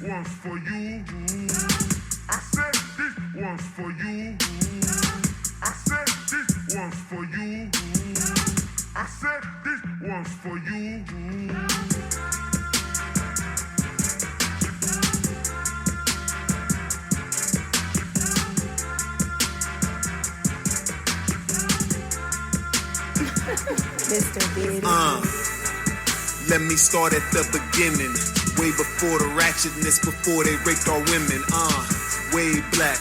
one's for you. I said this one's for you. I said this one's for you. I said this one's for you. Mr. Beard. Let me start at the beginning. Way before the ratchetness, before they raped our women. Way black.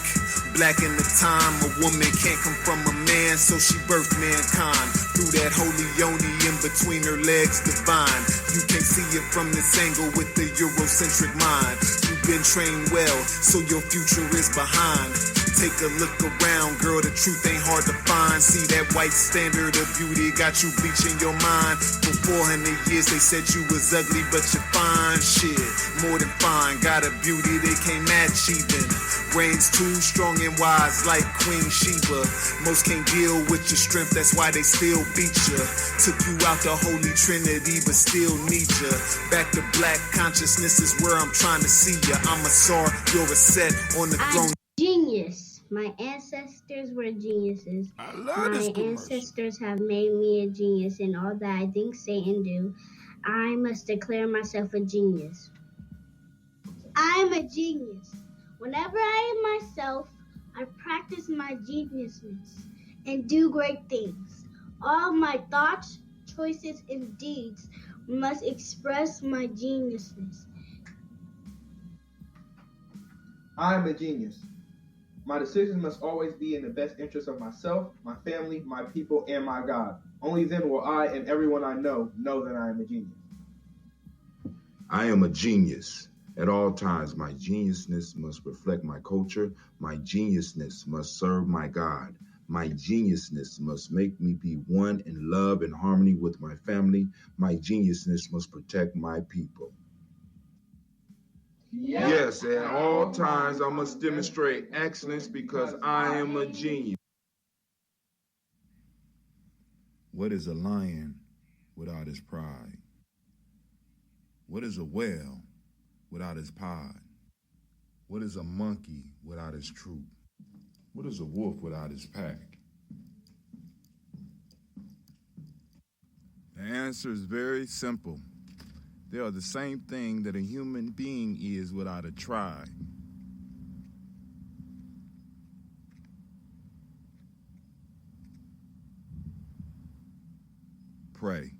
Black in the time, a woman can't come from a man, so she birthed mankind. Through that holy yoni in between her legs, divine. You can't see it from this angle with the Eurocentric mind. You've been trained well, so your future is behind. Take a look around, girl, the truth ain't hard to find. See that white standard of beauty got you bleaching your mind. For 400 years they said you was ugly, but you're fine. Shit, more than fine. Got a beauty they can't match even. Brains too strong and wise like Queen Sheba. Most can't deal with your strength, that's why they still beat ya. Took you out the Holy Trinity, but still need ya. Back to black consciousness is where I'm trying to see ya. I'm a Sar, you're a set on the throne. Genius. My ancestors were geniuses. My ancestors have made me a genius in all that I think, say, and do. I must declare myself a genius. I'm a genius. Whenever I am myself, I practice my geniusness and do great things. All my thoughts, choices, and deeds must express my geniusness. I'm a genius. My decisions must always be in the best interest of myself, my family, my people, and my God. Only then will I and everyone I know that I am a genius. I am a genius. At all times, my geniusness must reflect my culture. My geniusness must serve my God. My geniusness must make me be one in love and harmony with my family. My geniusness must protect my people. Yes, at all times I must demonstrate excellence because I am a genius. What is a lion without his pride? What is a whale without his pod? What is a monkey without his troop? What is a wolf without his pack? The answer is very simple. They are the same thing that a human being is without a tribe. Pray.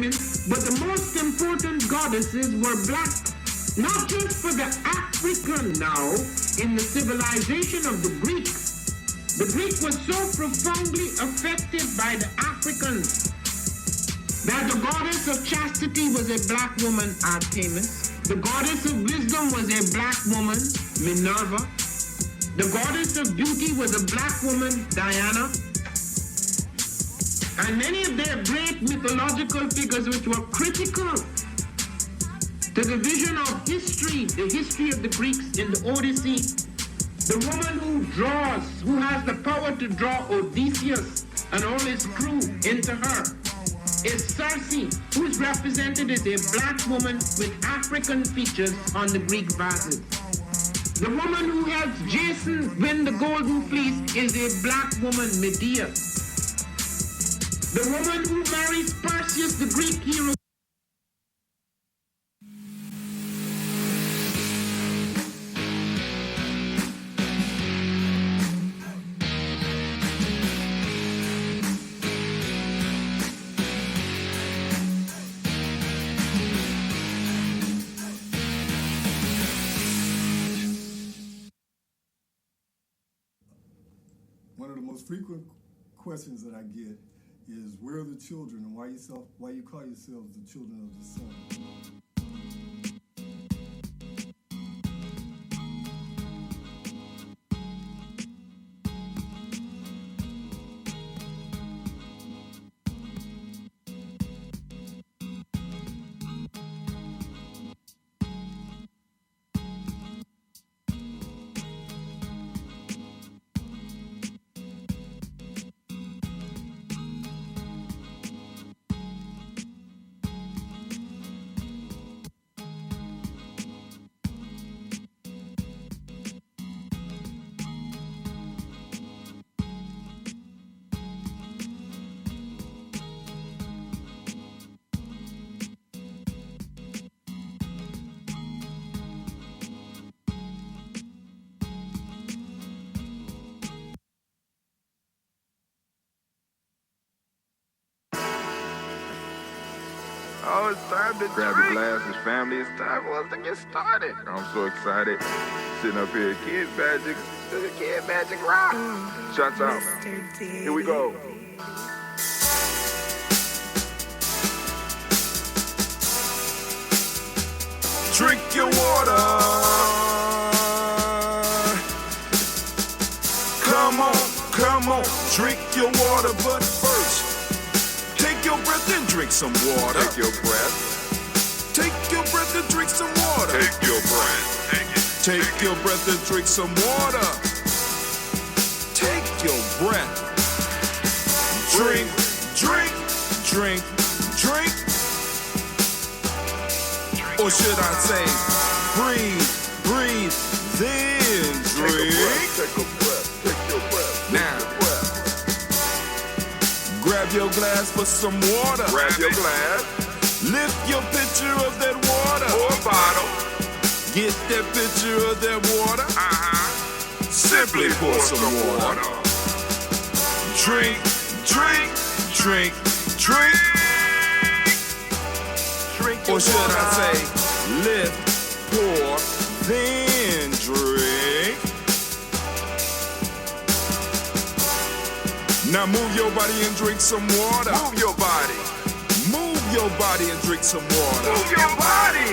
women, but the most important goddesses were black. Not just for the African now, in the civilization of the Greeks. The Greek was so profoundly affected by the Africans that the goddess of chastity was a black woman, Artemis. The goddess of wisdom was a black woman, Minerva. The goddess of beauty was a black woman, Diana. And many of their great mythological figures which were critical to the vision of history, the history of the Greeks in the Odyssey. The woman who draws, who has the power to draw Odysseus and all his crew into her, is Circe, who is represented as a black woman with African features on the Greek vases. The woman who helps Jason win the golden fleece is a black woman, Medea. The woman who marries Perseus, the Greek hero. One of the most frequent questions that I get is, where are the children, and why you call yourselves the children of the sun? Oh, it's time to grab your glasses, family. It's time for us to get started. I'm so excited. Sitting up here, Kid Magic Rock. Shots out. Here we go. Drink your water. Come on, drink your water, but first, take your breath and drink some water. Take your breath. Take your breath and drink some water. Take your breath. Take your breath and drink some water. Take your breath. Drink. Or should I say, breathe, then drink. Take a breath. Take your breath. Now, grab your glass for some water. Grab your glass. Lift your pitcher of that water. Or bottle. Get that pitcher of that water. Simply pour some water. Drink. Or should I say, lift, pour, then drink. Now move your body and drink some water. Move your body. Move your body and drink some water. Move your body.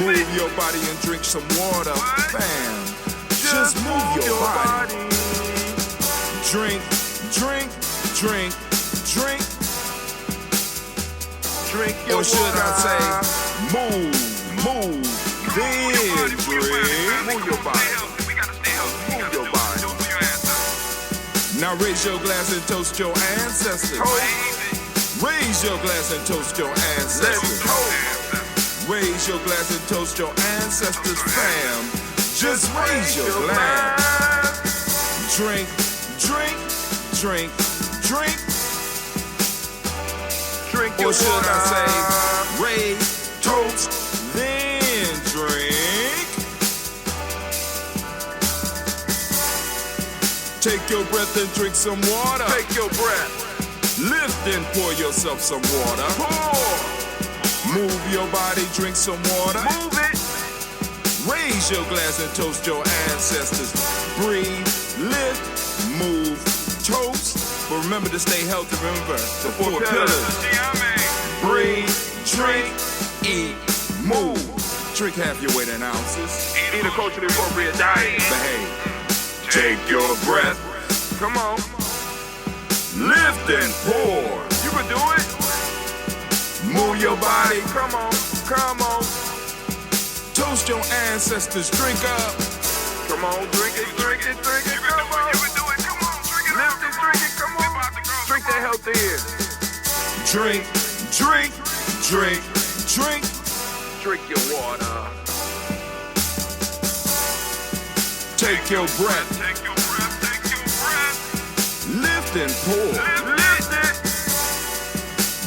Move your body and drink some water. Bam. Just move your body. Drink. Drink your or should water. I say, move, then drink. Move your body. Move your body. Now raise your glass and toast your ancestors. Raise your glass and toast your ancestors. Raise your glass and toast your ancestors, fam. Just raise your glass. Drink. Or should I say, raise, toast, then drink. Take your breath and drink some water. Take your breath. Lift and pour yourself some water. Pour. Move your body, drink some water. Move it. Raise your glass and toast your ancestors. Breathe, lift, move, toast. But remember to stay healthy. Remember the four pillars. Breathe, drink, eat, move. Drink half your weight in ounces. Eat a culturally appropriate diet. Behave. Take your breath. Come on. Lift and pour. You can do it. Move your body. Come on. Come on. Toast your ancestors. Drink up. Come on. Drink it. Drink it. Drink it. Come on. You can do it. Come on. Drink it. Lift it. Drink it. Come on. Drink that health in. Drink, drink, drink, drink. Drink your water. Take your breath. Take your breath. Take your breath. Lift and pour. Lift it.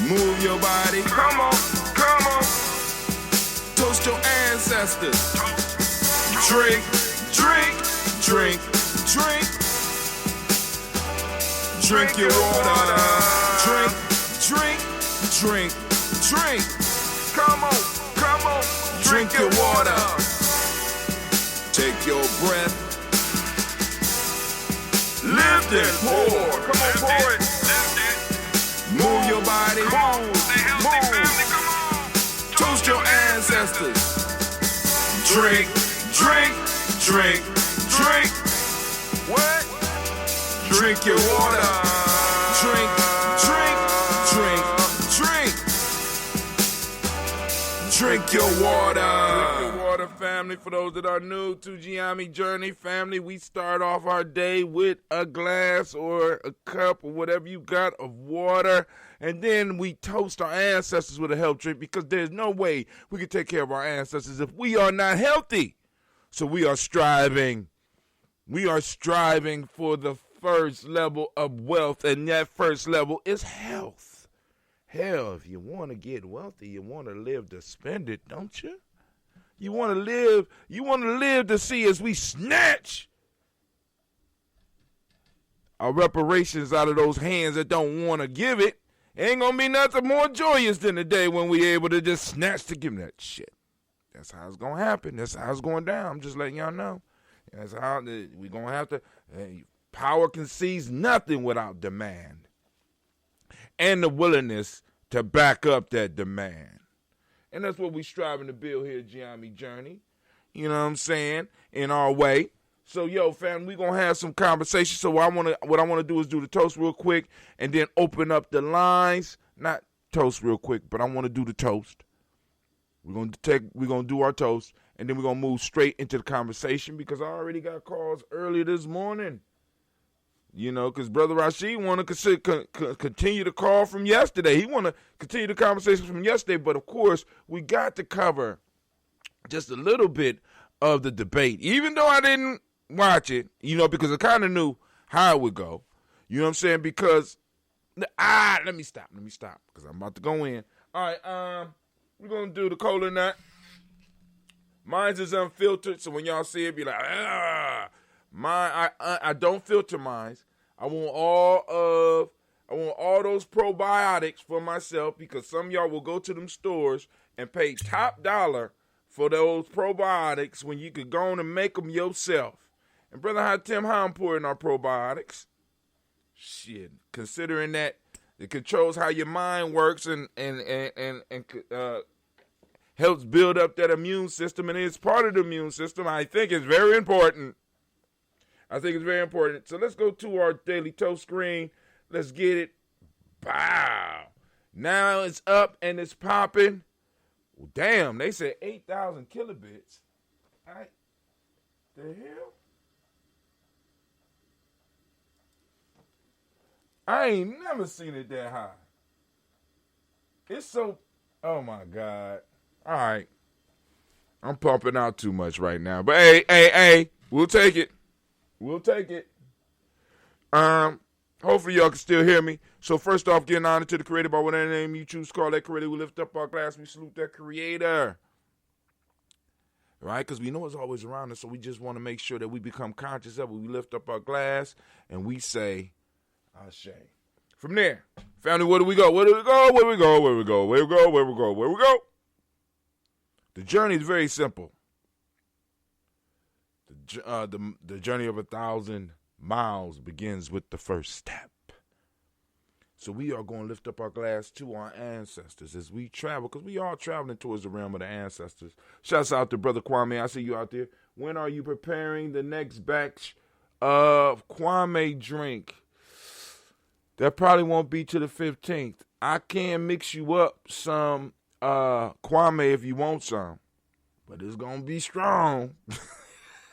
Move your body. Come on. Come on. Toast your ancestors. Drink, drink, drink, drink. Drink your water. Drink, drink, drink, drink. Come on. Come on. Drink your water. Take your breath. Lift and pour. Come on, pour it. Move your body. Move. Stay healthy, family. Come on. Toast your ancestors. Drink, drink, drink, drink. What? Drink your water. Drink, drink, drink, drink. Drink your water. Drink your water, family. For those that are new to Gye-Nyame Journey, family, we start off our day with a glass or a cup or whatever you got of water. And then we toast our ancestors with a health drink because there's no way we can take care of our ancestors if we are not healthy. So we are striving. We are striving for the first level of wealth, and that first level is health. Hell, if you want to get wealthy, you want to live to spend it, don't you? You want to live to see as we snatch our reparations out of those hands that don't want to give it. Ain't going to be nothing more joyous than the day when we able to just snatch to give them that shit. That's how it's going to happen. That's how it's going down. I'm just letting y'all know. That's how we're going to have to. Power can seize nothing without demand and the willingness to back up that demand. And that's what we're striving to build here at Gye-Nyame Journey. You know what I'm saying? In our way. So, yo, fam, we're going to have some conversation. So what I want to do is do the toast real quick and then open up the lines. Not toast real quick, but I want to do the toast. We're going to do our toast, and then we're going to move straight into the conversation because I already got calls earlier this morning. You know, because Brother Rashid want to continue the call from yesterday. He want to continue the conversation from yesterday, but of course, we got to cover just a little bit of the debate, even though I didn't watch it, you know, because I kind of knew how it would go. You know what I'm saying? Because, let me stop, because I'm about to go in. All right, we're going to do the cola nut. Mine's is unfiltered, so when y'all see it, be like, I don't filter mine. I want all those probiotics for myself because some of y'all will go to them stores and pay top dollar for those probiotics when you could go on and make them yourself. And Brother Tim, how important are probiotics? Shit, considering that it controls how your mind works and helps build up that immune system and it's part of the immune system, I think it's very important. So let's go to our daily toast screen. Let's get it. Bow. Now it's up and it's popping. Well, damn, they said 8,000 kilobits. The hell? I ain't never seen it that high. It's so, oh my God. All right. I'm pumping out too much right now. But hey, we'll take it. Hopefully y'all can still hear me. So first off, giving honor to the creator by whatever name you choose to call that creator. We lift up our glass. We salute that creator. Right? Because we know it's always around us. So we just want to make sure that we become conscious of it. We lift up our glass and we say, Ashe. From there, family, where do we go? The journey is very simple. The journey of 1,000 miles begins with the first step. So we are going to lift up our glass to our ancestors as we travel, because we are traveling towards the realm of the ancestors. Shouts out to Brother Kwame. I see you out there. When are you preparing the next batch of Kwame drink? That probably won't be to the 15th. I can mix you up some Kwame if you want some, but it's going to be strong.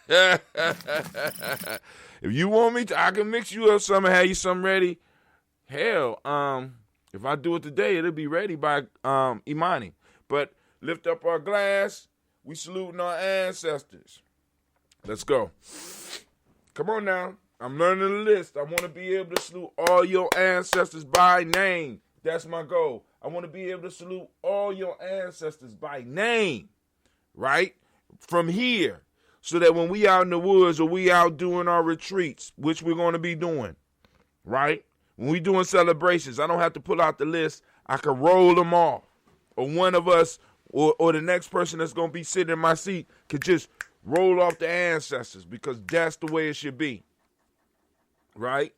If you want me to, I can mix you up some and have you some ready. Hell, if I do it today, it'll be ready by Imani. But lift up our glass. We saluting our ancestors. Let's go. Come on now. I'm learning the list. I want to be able to salute all your ancestors by name. That's my goal. I want to be able to salute all your ancestors by name, right? From here. So that when we out in the woods or we out doing our retreats, which we're going to be doing, right? When we doing celebrations, I don't have to pull out the list. I can roll them off. Or one of us or the next person that's going to be sitting in my seat could just roll off the ancestors, because that's the way it should be, right?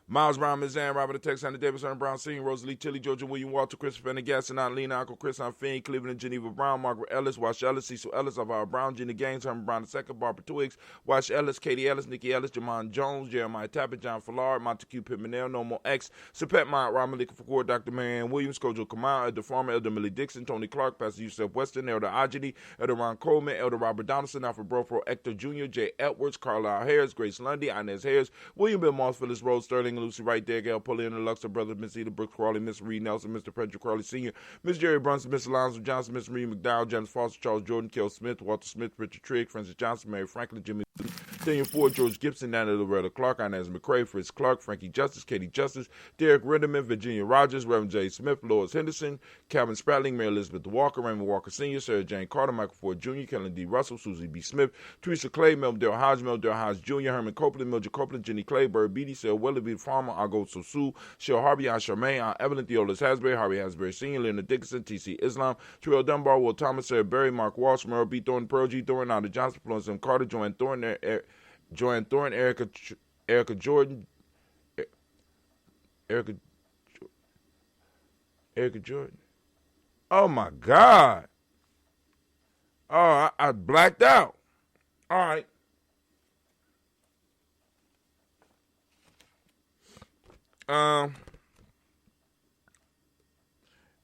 Miles Brown, Ms. Ann, Robert the Texan, Davis, Ern Brown, Senior, Rosalie Tilly, Georgia William, Walter, Christopher, and Gaston, Aunt Lena, Uncle Chris, Aunt Finn, Cleveland, and Geneva Brown, Margaret Ellis, Wash Ellis, Cecil Ellis, Alvaro Brown, Jenny Gaines, Herman Brown II, Barbara Twiggs, Wash Ellis, Katie Ellis, Nikki Ellis, Jamon Jones, Jeremiah Tapper, John Fallard, Montague Pimenel, No More X, Sapet Mount, Ramalika Fakor, Dr. Marianne Williams, Kojo Kamal, Elder Farmer, Elder Millie Dixon, Tony Clark, Pastor Yusef Weston, Elder Ajidi, Elder Ron Coleman, Elder Robert Donaldson, Alfred Brofro, Hector Jr., Jay Edwards, Carlisle Harris, Grace Lundy, Inez Harris, William Bill Moss, Phyllis Rose, Sterling, Lucy Wright, there, Gail Pulley, and the Luxor Brothers, Miss Eda Brooks Crawley, Miss Reed Nelson, Mr. Frederick Crawley Sr., Miss Jerry Brunson, Miss Alonzo Johnson, Miss Marie McDowell, James Foster, Charles Jordan, Kel Smith, Walter Smith, Richard Trigg, Francis Johnson, Mary Franklin, Jimmy Daniel Ford, George Gibson, Nana Loretta Clark, Inez McCrae, Fritz Clark, Frankie Justice, Katie Justice, Derek Rinderman, Virginia Rogers, Reverend J. Smith, Lois Henderson, Calvin Spratling, Mary Elizabeth Walker, Raymond Walker Sr., Sarah Jane Carter, Michael Ford Jr., Kellen D. Russell, Susie B. Smith, Teresa Clay, Meldale Hodge Jr., Herman Copeland, Mildred Copeland, Jenny Clay, Bird Beatty, Sarah Willoughby, Farmer, Argo Sosu, Shell Harvey, Aunt Charmaine, Aunt Evelyn, Theolis Hasbury, Harvey Hasbury Sr., Leonard Dickinson, T.C. Islam, Terrell Dunbar, Will Thomas, Sarah Berry, Mark Walsh, Merle B. Thornton, Pearl G. Thornton, Nada Johnson, Florence M. Carter, Joanne Thornton, Erica Jordan, Erica Jordan. Oh my God. Oh, I blacked out. All right. I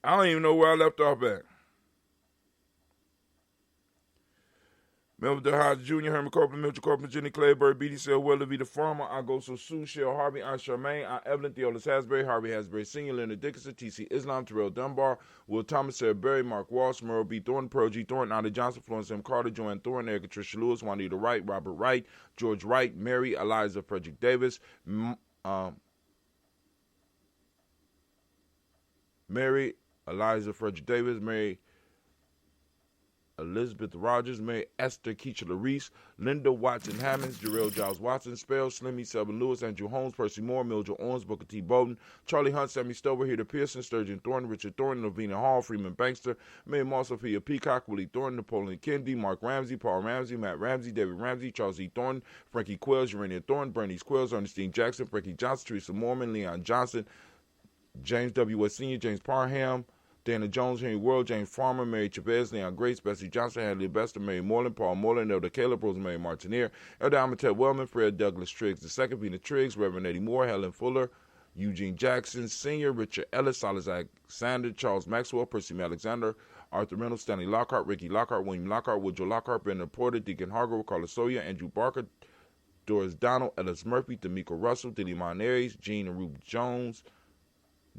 don't even know where I left off at. Melvin Hodge Jr., Herman Copeland, Mitchell Copeland, Jenny Clay, Bird Beatty, Sale Willoughby, the Farmer, Agoso Sue, Shell Harvey, Aunt Charmaine, Aunt Evelyn, Theolis Hasbury, Harvey Hasbury Sr., Leonard Dickinson, T.C. Islam, Terrell Dunbar, Will Thomas, Sarah Berry, Mark Walsh, Merle B. Thornton, Pearl G. Thornton, Nada Johnson, Florence M. Carter, Joanne Thornton, Erica Tricia Lewis, Juanita Wright, Robert Wright, George Wright, Mary, Eliza Frederick Davis, Mary, Eliza Frederick Davis, Mary Elizabeth Rogers, Mary Esther Keachler Reese, Linda Watson Hammonds, Jarrell Giles Watson, Spell, Slimmy, Selby Lewis, Andrew Holmes, Percy Moore, Mildred Owens, Booker T. Bowden, Charlie Hunt, Sammy Stover, Heather Pearson, Sturgeon Thornton, Richard Thornton, Lavina Hall, Freeman Bankster, Mary Moss, Sophia Peacock, Willie Thornton, Napoleon Kennedy, Mark Ramsey, Paul Ramsey, Matt Ramsey, David Ramsey, Charles E. Thornton, Frankie Quills, Urania Thornton, Bernice Quills, Ernestine Jackson, Frankie Johnson, Teresa Mormon, Leon Johnson, James W. West Sr., James Parham, Dana Jones, Henry World, James Farmer, Mary Chavez, Leon Grace, Bessie Johnson, Hadley Bester, Mary Moreland, Paul Moreland, Elder Caleb, Rosemary Martineer, Elder Amatet Wellman, Fred Douglas Triggs II, Vina Triggs, Reverend Eddie Moore, Helen Fuller, Eugene Jackson Sr., Richard Ellis, Silas Alexander, Charles Maxwell, Percy Alexander, Arthur Reynolds, Stanley Lockhart, Ricky Lockhart, William Lockhart, Woodrow Lockhart, Brendan Porter, Deacon Hargrove, Carlos Sawyer, Andrew Barker, Doris Donald, Ellis Murphy, D'Amico Russell, Diddy Monares, Gene and Rube Jones,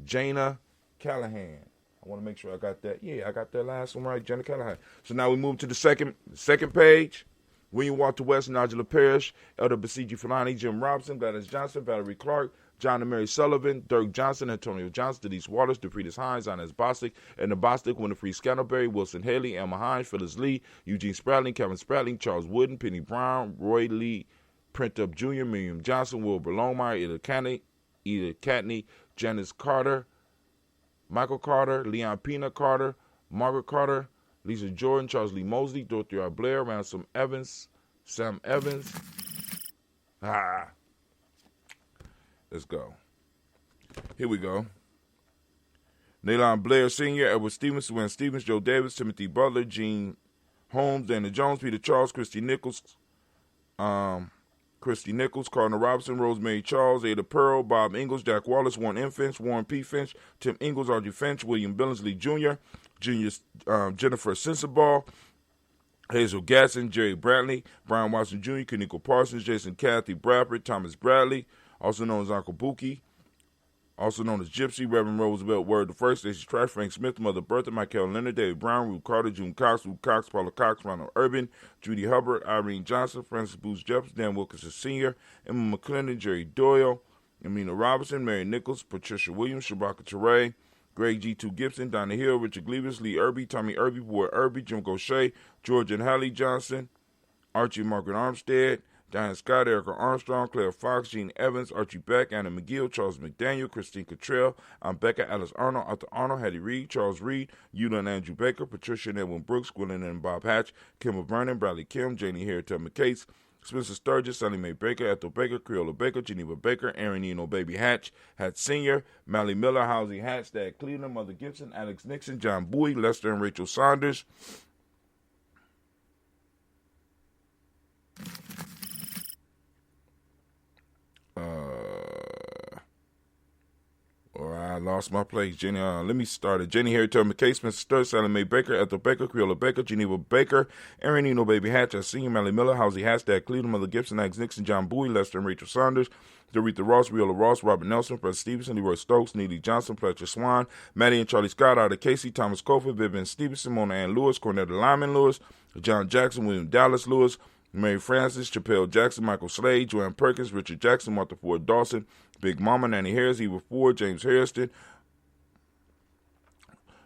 Jana Callahan. I want to make sure I got that. Yeah, I got that last one right, Jenna Callahan. So now we move to the second page. William Walter West, Nigella Parrish, Elder Basiji Fulani, Jim Robinson, Gladys Johnson, Valerie Clark, John and Mary Sullivan, Dirk Johnson, Antonio Johnson, Denise Waters, DeFridas Hines, Inez Bostic, Edna Bostic, Winifred Scantleberry, Wilson Haley, Emma Hines, Phyllis Lee, Eugene Spratling, Kevin Spratling, Charles Wooden, Penny Brown, Roy Lee, Print Up Jr., Miriam Johnson, Wilbur Longmire, Ida Catney, Janice Carter, Michael Carter, Leon Pina Carter, Margaret Carter, Lisa Jordan, Charles Lee Mosley, Dorothy R. Blair, Ransom Evans, Sam Evans. Let's go. Here we go. Naylon Blair Sr., Edward Stevens, Wayne Stevens, Joe Davis, Timothy Butler, Gene Holmes, Dana Jones, Peter Charles, Christy Nichols, Cardinal Robinson, Rosemary Charles, Ada Pearl, Bob Ingalls, Jack Wallace, Warren M. Finch, Warren P. Finch, Tim Ingalls, Audrey Finch, William Billingsley Jr., Jennifer Sensabaugh, Hazel Gasson, Jerry Brantley, Brian Watson Jr., Kaniko Parsons, Jason Kathy Bradford, Thomas Bradley, also known as Uncle Buki, also known as Gypsy, Reverend Roosevelt Word the First, Stacey Trash, Frank Smith, Mother Bertha, Michael Leonard, David Brown, Ruth Carter, June Cox, Ruth Cox, Paula Cox, Ronald Urban, Judy Hubbard, Irene Johnson, Francis Booth Jefferson, Dan Wilkinson Sr., Emma McClendon, Jerry Doyle, Amina Robinson, Mary Nichols, Patricia Williams, Shabaka Teray, Greg G2 Gibson, Donna Hill, Richard Gleavis, Lee Irby, Tommy Irby, Boyd Irby, Jim Gaucher, George and Hallie Johnson, Archie Margaret Armstead, Diane Scott, Erica Armstrong, Claire Fox, Gene Evans, Archie Beck, Anna McGill, Charles McDaniel, Christine Cottrell, Becca, Alice Arnold, Arthur Arnold, Hattie Reed, Charles Reed, Eula and Andrew Baker, Patricia and Edwin Brooks, Gwendolyn and Bob Hatch, Kim Vernon, Bradley Kim, Janie Harriet McCase, Spencer Sturgis, Sally Mae Baker, Ethel Baker, Creola Baker, Geneva Baker, Aaron Eno Baby Hatch, Hatch Sr., Mally Miller, Housie Hatch, Dad Cleveland, Mother Gibson, Alex Nixon, John Bowie, Lester and Rachel Saunders. I lost my place. Jenny, let me start it. Jenny Harry Turner McCase, Spencer Sturgis, Sally Mae Baker, Ethel Baker, Creola Baker, Geneva Baker, Aaron Eno Baby Hatch, Senior Mally Miller, Housie Hatch, Dad Cleveland, Mother Gibson, Alex Nixon, John Bowie, Lester and Rachel Saunders, Doretha Ross, Riola Ross, Robert Nelson, Fred Stevenson, Leroy Stokes, Neely Johnson, Fletcher Swan, Maddie and Charlie Scott, Ida Casey, Thomas Cofer, Vivian Stevenson, Mona Ann Lewis, Cornetta Lyman Lewis, John Jackson, William Dallas Lewis, Mary Francis, Chappelle Jackson, Michael Slade, Joanne Perkins, Richard Jackson, Martha Ford Dawson, Big Mama, Nanny Harris, Eva Ford, James Harrison,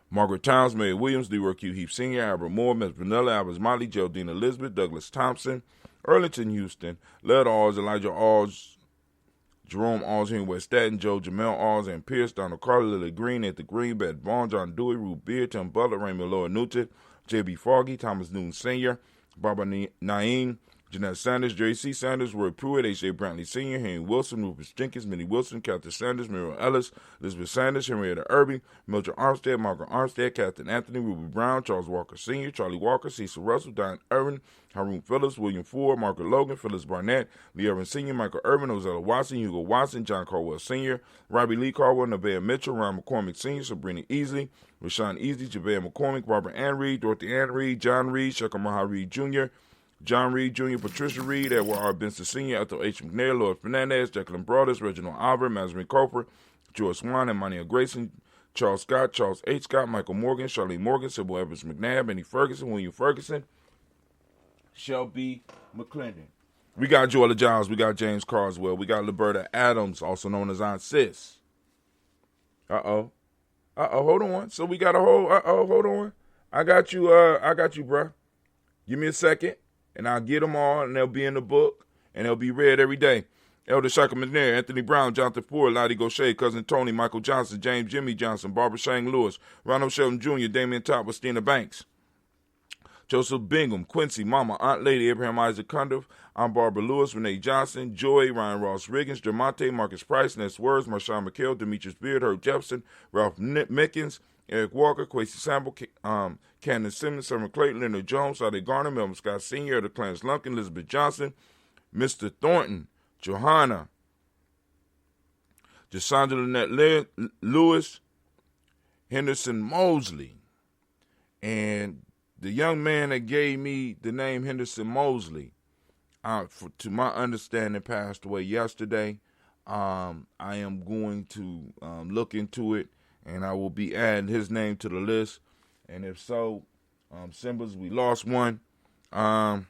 Margaret Towns, Mary Williams, Leroy Q. Heath Sr., Albert Moore, Ms. Vanilla, Albert Motley, Geraldine Elizabeth, Douglas Thompson, Erlington Houston, Led Alls, Elijah Alls, Jerome Alls here in West Staten, Joe Jamel Alls, and Pierce, Donald Carter, Lily Green, Anthony Green, Beth Vaughn, John Dewey, Ruth Beard, Tim Butler, Raymond Lower Newton, J.B. Foggy, Thomas Newton Sr., Barbara Naeem, Jeanette Sanders, J.C. Sanders, Roy Pruitt, H.J. Brantley Sr., Henry Wilson, Rufus Jenkins, Minnie Wilson, Catherine Sanders, Muriel Ellis, Elizabeth Sanders, Henrietta Irby, Mildred Armstead, Margaret Armstead, Catherine Anthony, Ruby Brown, Charles Walker Sr., Charlie Walker, Cecil Russell, Diane Irvin, Haroon Phillips, William Ford, Margaret Logan, Phyllis Barnett, Lee Irvin Sr., Michael Irvin, Ozella Watson, Hugo Watson, John Caldwell Sr., Robbie Lee Caldwell, Nevaeh Mitchell, Ron McCormick Sr., Sabrina Easley, Rashawn Easley, Javea McCormick, Barbara Ann Reed, Dorothy Ann Reed, John Reed, Shekamaha Reed Jr., John Reed Jr., Patricia Reed, Edward R. Benson Sr., Ethel H. McNair, Lloyd Fernandez, Jacqueline Broadus, Reginald Albert, Mazarin Coper, George Swan, Emmanuel Grayson, Charles Scott, Charles H. Scott, Michael Morgan, Charlene Morgan, Sybil Evans McNabb, Benny Ferguson, William Ferguson, Shelby McClendon. We got Joella Giles, we got James Carswell, we got Liberta Adams, also known as Aunt Sis. Hold on. So we got a whole, hold on. I got you, bruh. Give me a second. And I'll get them all, and they'll be in the book, and they'll be read every day. Elder Shaka McNair, Anthony Brown, Jonathan Ford, Lottie Gaucher, Cousin Tony, Michael Johnson, James Jimmy Johnson, Barbara Shang Lewis, Ronald Shelton Jr., Damian Top, Stina Banks, Joseph Bingham, Quincy, Mama, Aunt Lady, Abraham Isaac Cundiff, Aunt Barbara Lewis, Renee Johnson, Joy, Ryan Ross Riggins, Dermonte, Marcus Price, Ness Words, Marshawn McHale, Demetrius Beard, Herb Jefferson, Ralph Mickens, Eric Walker, Quasi Sample, Candace Simmons, Summer Clayton, Leonard Jones, Sade Garner, Melvin Scott Sr., the Clarence Lumpkin, Elizabeth Johnson, Mr. Thornton, Johanna, Jasandra Lynette Lewis, Henderson Mosley, and the young man that gave me the name Henderson Mosley, to my understanding, passed away yesterday. I am going to look into it, and I will be adding his name to the list. And if so, Simbas, we lost one. Charles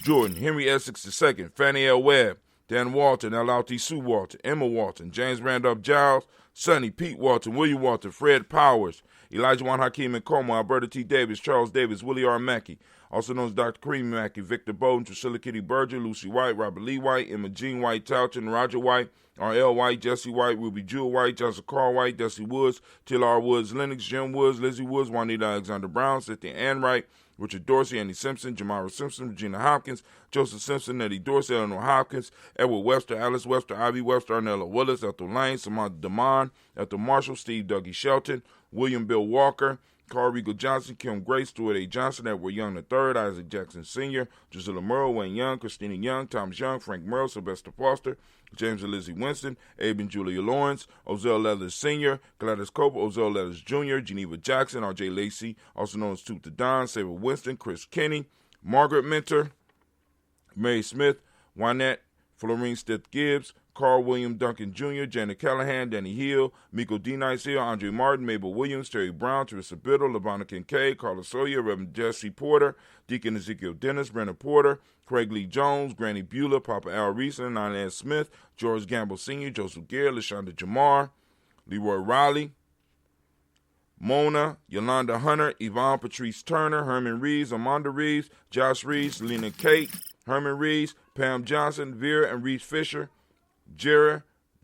Jordan, Henry Essex II, Fannie L. Webb, Dan Walton, L.L.T. Sue Walton, Emma Walton, James Randolph Giles, Sonny, Pete Walton, William Walton, Fred Powers, Elijah Juan Hakeem and Como, Alberta T. Davis, Charles Davis, Willie R. Mackey, also known as Dr. Kareem Mackey, Victor Bowden, Priscilla Kitty Berger, Lucy White, Robert Lee White, Emma Jean White, Talton, Roger White, R.L. White, Jesse White, Ruby Jewel White, Johnson Carl White, Desi Woods, Till R. Woods, Lennox, Jim Woods, Lizzie Woods, Juanita Alexander Brown, Cynthia Ann Wright, Richard Dorsey, Andy Simpson, Jamara Simpson, Regina Hopkins, Joseph Simpson, Eddie Dorsey, Eleanor Hopkins, Edward Webster, Alice Webster, Ivy Webster, Arnella Willis, Ethel Lane, Samantha Damon, Ethel Marshall, Steve Dougie Shelton, William Bill Walker, Carl Regal Johnson, Kim Grace, Stuart A. Johnson, Edward Young III, Isaac Jackson Sr., Drusilla Merle, Wayne Young, Christina Young, Thomas Young, Frank Merle, Sylvester Foster, James and Lizzie Winston, Abe and Julia Lawrence, Ozell Leathers Sr., Gladys Cope, Ozell Leathers Jr., Geneva Jackson, R.J. Lacey, also known as Tooth the Don, Saber Winston, Chris Kenny, Margaret Mentor, Mary Smith, Wynette, Florine Stith Gibbs, Carl William Duncan Jr., Janet Callahan, Danny Hill, Miko D. Nice Hill, Andre Martin, Mabel Williams, Terry Brown, Teresa Biddle, Lavonna Kincaid, Carla Sawyer, Reverend Jesse Porter, Deacon Ezekiel Dennis, Brenda Porter, Craig Lee Jones, Granny Beulah, Papa Al Reeson, Nina Ann Smith, George Gamble Sr., Joseph Gare, LaShonda Jamar, Leroy Riley, Mona, Yolanda Hunter, Yvonne Patrice Turner, Herman Reeves, Amanda Reeves, Josh Reeves, Lena Kate, Herman Reeves, Pam Johnson, Vera and Reeves Fisher, Jerry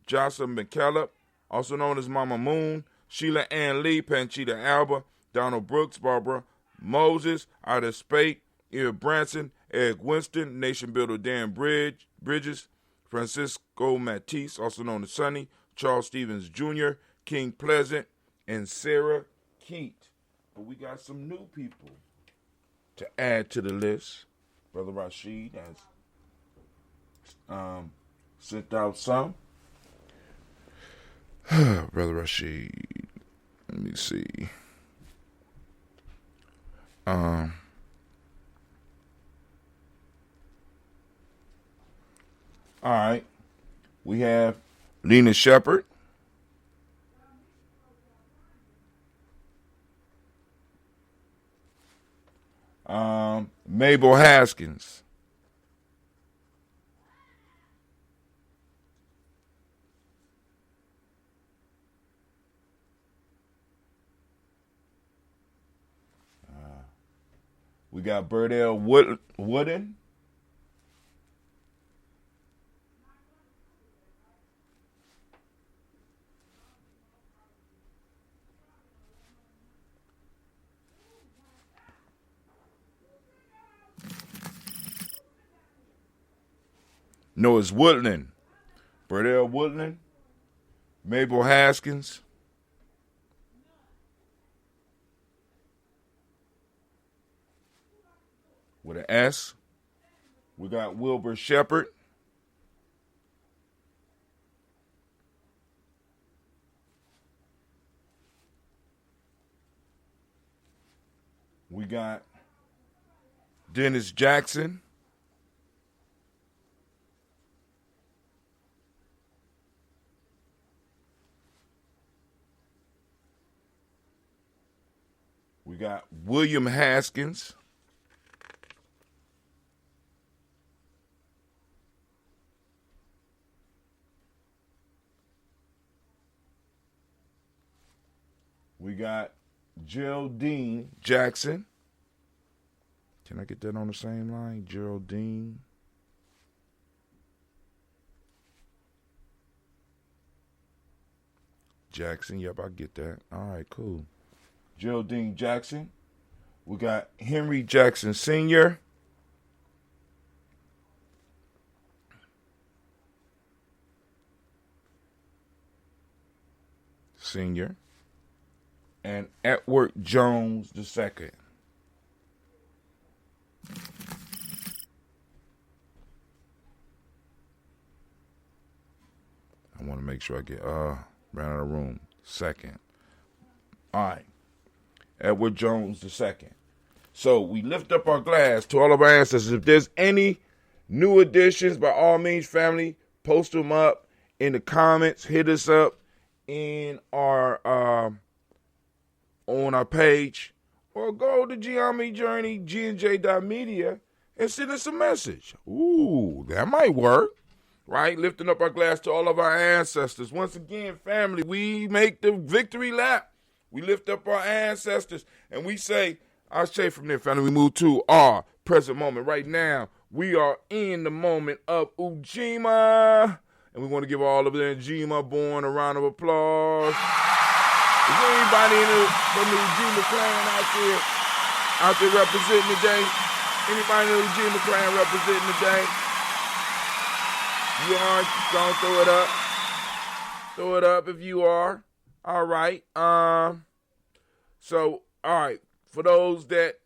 Jocelyn McKellop, also known as Mama Moon, Sheila Ann Lee, Panchita Alba, Donald Brooks, Barbara Moses, Ida Spate, Ear Branson, Eric Winston, Nation Builder Dan Bridges, Francisco Matisse, also known as Sonny, Charles Stevens Jr., King Pleasant, and Sarah Keat. But we got some new people to add to the list. Brother Rashid has sent out some. Brother Rashid, let me see. All right. We have Lena Shepherd. Mabel Haskins. We got Burdell Wooden. No, it's Woodland. Burdell Woodland. Mabel Haskins. With an S. We got Wilbur Shepherd. We got Dennis Jackson. We got William Haskins. We got Geraldine Jackson. Can I get that on the same line? Geraldine. Jackson. Yep, I get that. All right, cool. Geraldine Jackson. We got Henry Jackson Sr. Sr. And Edward Jones II. I want to make sure I get ran out of room. Second. All right. Edward Jones II. So we lift up our glass to all of our ancestors. If there's any new additions, by all means, family, post them up in the comments. Hit us up in our on our page, or go to Gye-Nyame Journey, GNJ.media, and send us a message. Ooh, that might work. Right? Lifting up our glass to all of our ancestors. Once again, family, we make the victory lap. We lift up our ancestors and we say, I'll say from there, family, we move to our present moment. Right now, we are in the moment of Ujima. And we want to give all of the Ujima born a round of applause. Is there anybody from the Ujima clan out there representing today? Anybody in the Ujima clan representing today? You are, don't throw it up. Throw it up if you are. All right. So, all right. For those that,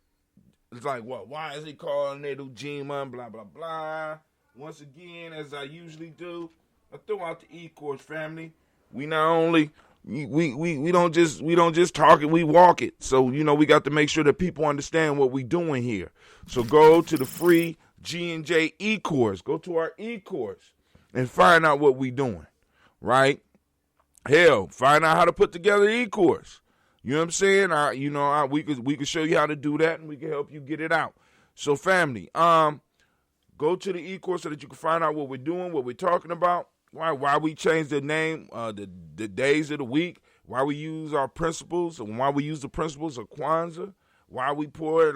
it's like, well, why is he calling it Ujima and blah, blah, blah. Once again, as I usually do, I throw out the E-course, family. We not only... We don't just talk it, we walk it. So, we got to make sure that people understand what we doing here. So go to the free G&J e-course. Go to our e-course and find out what we doing, right? Hell, find out how to put together the e-course. You know what I'm saying? We could show you how to do that, and we can help you get it out. So, family, go to the e-course so that you can find out what we're doing, what we're talking about. Why we change the name, the days of the week, why we use our principles, and why we use the principles of Kwanzaa, why we pour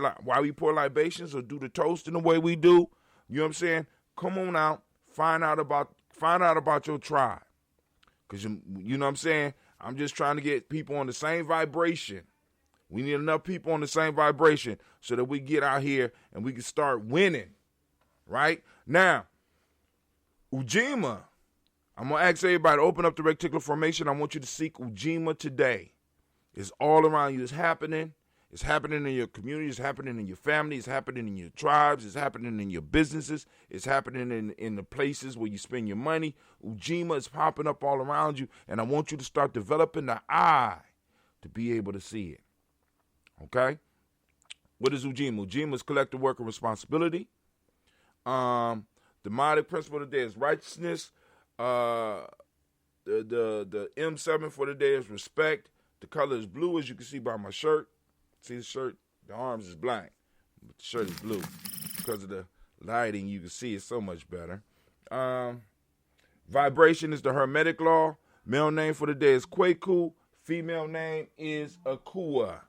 libations or do the toasting the way we do. You know what I'm saying? Come on out, find out about your tribe, because you know what I'm saying. I'm just trying to get people on the same vibration. We need enough people on the same vibration so that we get out here and we can start winning. Right now, Ujima. I'm going to ask everybody to open up the reticular formation. I want you to seek Ujima today. It's all around you. It's happening. It's happening in your community. It's happening in your family. It's happening in your tribes. It's happening in your businesses. It's happening in the places where you spend your money. Ujima is popping up all around you, and I want you to start developing the eye to be able to see it. Okay? What is Ujima? Ujima is collective work and responsibility. The demonic principle of the day is righteousness. The M7 for the day is respect. The color is blue, as you can see by my shirt. See the shirt? The arms is black, but the shirt is blue. Because of the lighting, you can see it so much better. Vibration is the Hermetic law. Male name for the day is Kweku. Female name is Akua.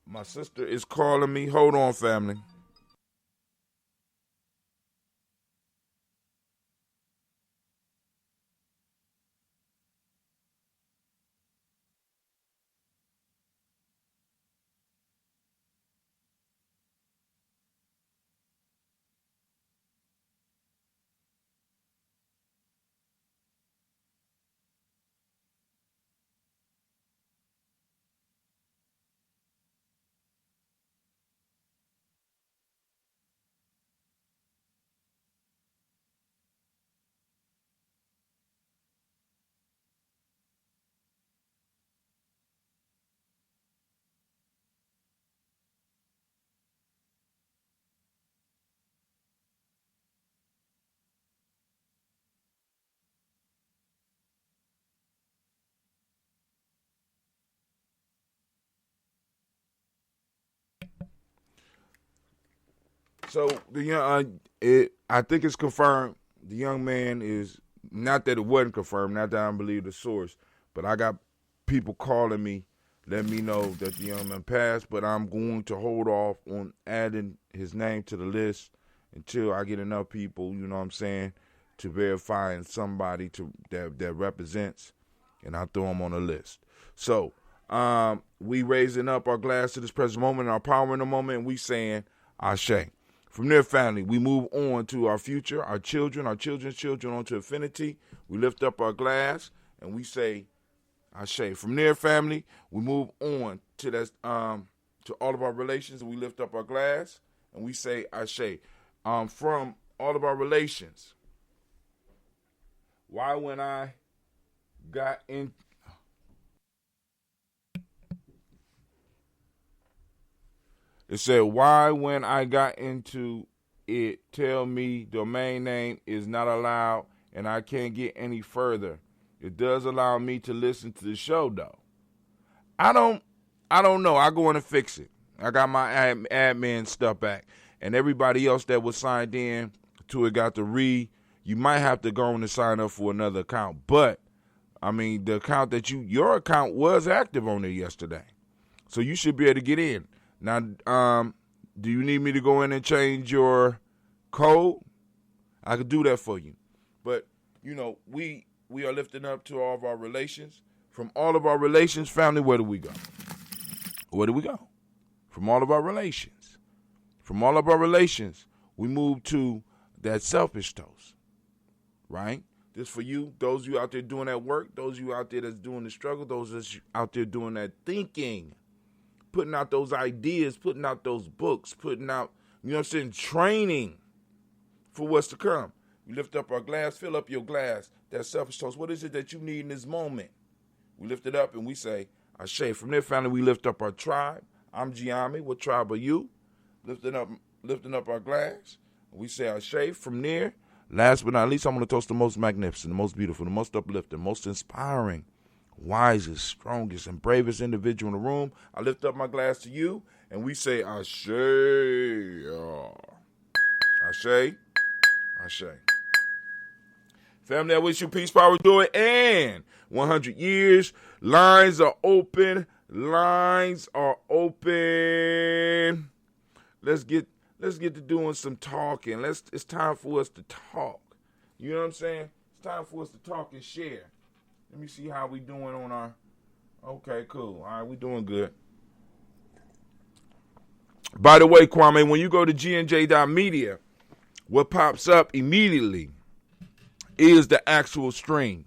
My sister is calling me. Hold on, family. So the young, I think it's confirmed. The young man is, not that it wasn't confirmed, not that I don't believe the source, but I got people calling me, letting me know that the young man passed. But I'm going to hold off on adding his name to the list until I get enough people, you know what I'm saying, to verify and somebody that represents, and I throw him on the list. So we raising up our glass to this present moment, our power in the moment, and we saying Ashe. From there, family, we move on to our future, our children, our children's children, on to infinity. We lift up our glass and we say Ashe. From there, family, we move on to that to all of our relations, and we lift up our glass and we say Ashe. From all of our relations, why when I got in. It said, why when I got into it, tell me domain name is not allowed and I can't get any further. It does allow me to listen to the show, though. I don't know. I go in and fix it. I got my admin stuff back. And everybody else that was signed in to it got to read. You might have to go in and sign up for another account. But I mean, the account that your account was active on there yesterday. So you should be able to get in. Now, do you need me to go in and change your code? I could do that for you. But, we are lifting up to all of our relations. From all of our relations, family, where do we go? Where do we go? From all of our relations. From all of our relations, we move to that selfish toast, right? This for you, those of you out there doing that work, those of you out there that's doing the struggle, those of you out there doing that thinking, putting out those ideas, putting out those books, putting out, training for what's to come. We lift up our glass, fill up your glass, that selfish toast. What is it that you need in this moment? We lift it up and we say, Ashe. From there, family, we lift up our tribe. I'm Gye-Nyame. What tribe are you? Lifting up our glass. We say Ashe. From there, last but not least, I'm going to toast the most magnificent, the most beautiful, the most uplifting, most inspiring, wisest, strongest, and bravest individual in the room. I lift up my glass to you, and we say Ashe. Ashe. Ashe. Family, I wish you peace, power, joy, and 100 years. Lines are open. Lines are open. Let's get to doing some talking. It's time for us to talk. You know what I'm saying? It's time for us to talk and share. Let me see how we doing on our. Okay, cool. All right, we doing good. By the way, Kwame, when you go to gnj.media, what pops up immediately is the actual stream.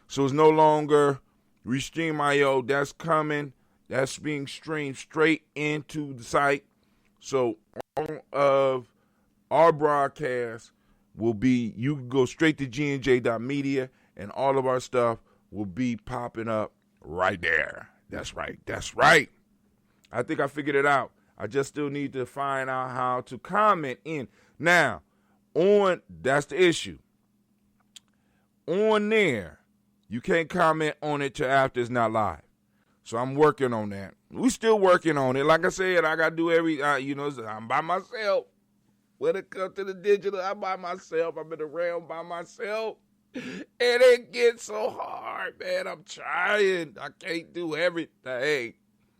So it's no longer Restream.io. That's coming. That's being streamed straight into the site. So all of our broadcasts will be, you can go straight to gnj.media and all of our stuff will be popping up right there. That's right. That's right. I think I figured it out. I just still need to find out how to comment in. Now, that's the issue. On there, you can't comment on it till after it's not live. So I'm working on that. We still working on it. Like I said, I got to do I'm by myself. When it comes to the digital, I'm by myself. I'm in the realm by myself. And it gets so hard, man. I'm trying. I can't do everything.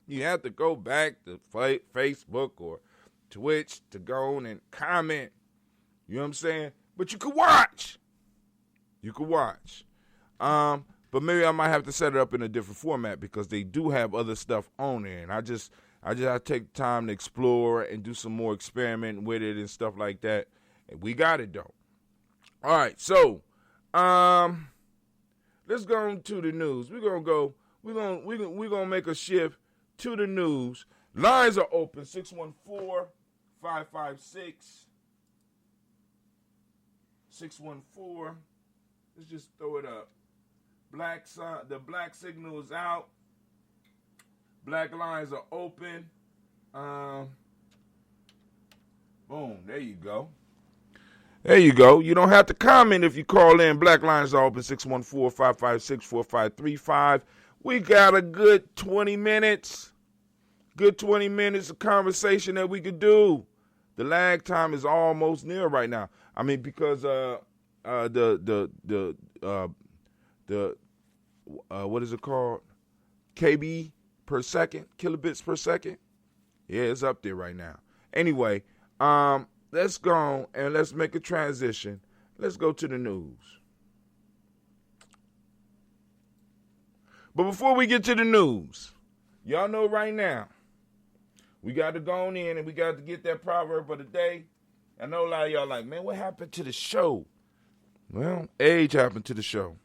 You have to go back to Facebook or Twitch to go on and comment. You know what I'm saying? But you could watch. But maybe I might have to set it up in a different format because they do have other stuff on there. And I just have to take time to explore and do some more experimenting with it and stuff like that. And we got it, though. All right, so let's go to the news. We're gonna make a shift to the news. Lines are open, 614-556. 614. Let's just throw it up. The black signal is out. Black lines are open. Boom, there you go. There you go. You don't have to comment if you call in. Black lines are open, 614-556-4535. We got a good 20 minutes. Good 20 minutes of conversation that we could do. The lag time is almost near right now. I mean, because the what is it called? KB per second, kilobits per second. Yeah, it's up there right now. Anyway, let's go and let's make a transition. Let's go to the news. But before we get to the news, y'all know right now, we got to go on in and we got to get that proverb of the day. I know a lot of y'all like, man, what happened to the show? Well, age happened to the show.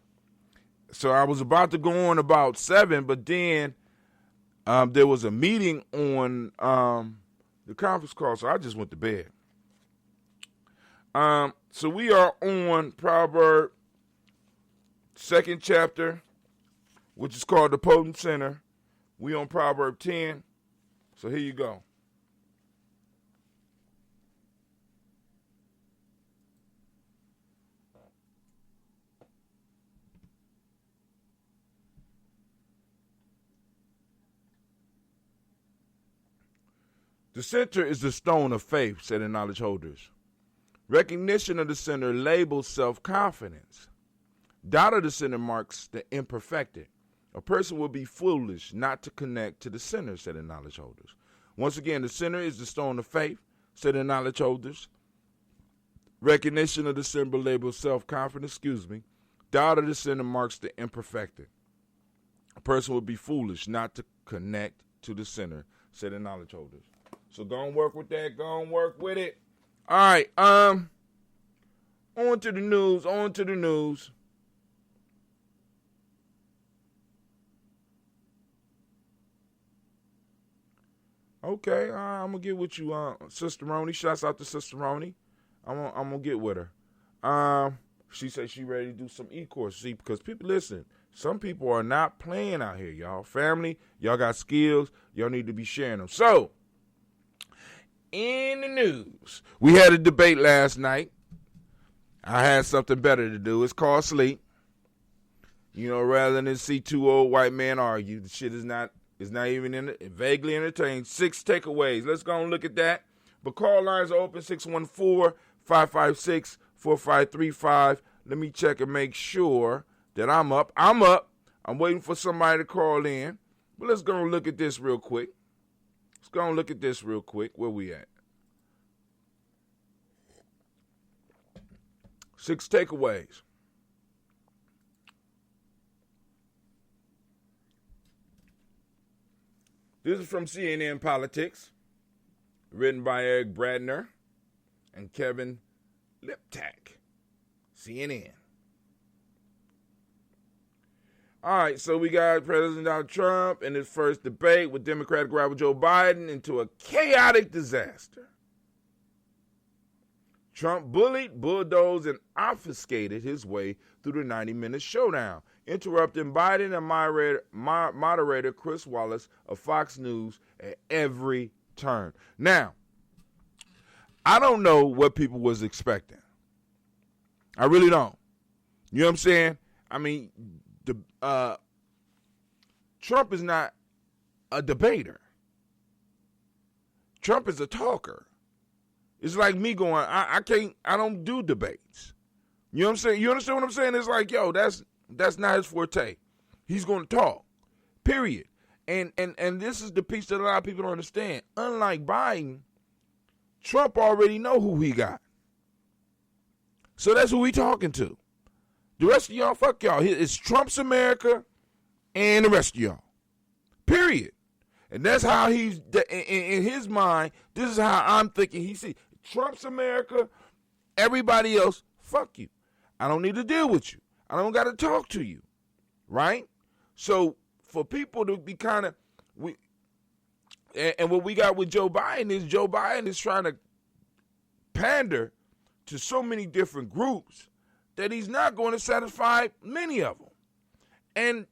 So I was about to go on about 7, but then there was a meeting on the conference call, so I just went to bed. So we are on Proverb 2nd chapter, which is called the Potent Sinner. We on Proverb 10. So here you go. The center is the stone of faith, said the knowledge holders. Recognition of the center labels self-confidence. Dot of the center marks the imperfected. A person will be foolish not to connect to the center, said the knowledge holders. Once again, the center is the stone of faith, said the knowledge holders. Recognition of the symbol labeled self-confidence, Dot of the center marks the imperfected. A person will be foolish not to connect to the center, said the knowledge holders. So go and work with that. Go and work with it. All right. On to the news. Okay, I'm gonna get with you, Sister Roni. Shouts out to Sister Roni. I'm gonna get with her. She said she ready to do some e-course. See, because people listen. Some people are not playing out here, y'all. Family, y'all got skills. Y'all need to be sharing them. So, in the news, we had a debate last night. I had something better to do. It's called sleep. You know, rather than see two old white men argue, the shit is not even vaguely entertaining. 6 takeaways. Let's go and look at that. But call lines are open, 614-556-4535. Let me check and make sure that I'm up. I'm waiting for somebody to call in. But let's go and look at this real quick. Where we at? 6 takeaways. This is from CNN Politics, written by Eric Bradner and Kevin Liptak, CNN. All right, so we got President Donald Trump in his first debate with Democratic rival Joe Biden into a chaotic disaster. Trump bullied, bulldozed, and obfuscated his way through the 90-minute showdown, interrupting Biden and moderator Chris Wallace of Fox News at every turn. Now, I don't know what people was expecting. I really don't. You know what I'm saying? I mean, Trump is not a debater. Trump is a talker. It's like me going, I don't do debates. You know what I'm saying? You understand what I'm saying? It's like, yo, that's not his forte. He's going to talk, period. And this is the piece that a lot of people don't understand. Unlike Biden, Trump already know who he got. So that's who he talking to. The rest of y'all, fuck y'all. It's Trump's America and the rest of y'all, period. And that's how he's, in his mind, this is how I'm thinking he sees. Trump's America, everybody else, fuck you. I don't need to deal with you. I don't got to talk to you, right? So for people to be kind of, and what we got with Joe Biden is trying to pander to so many different groups that he's not going to satisfy many of them. And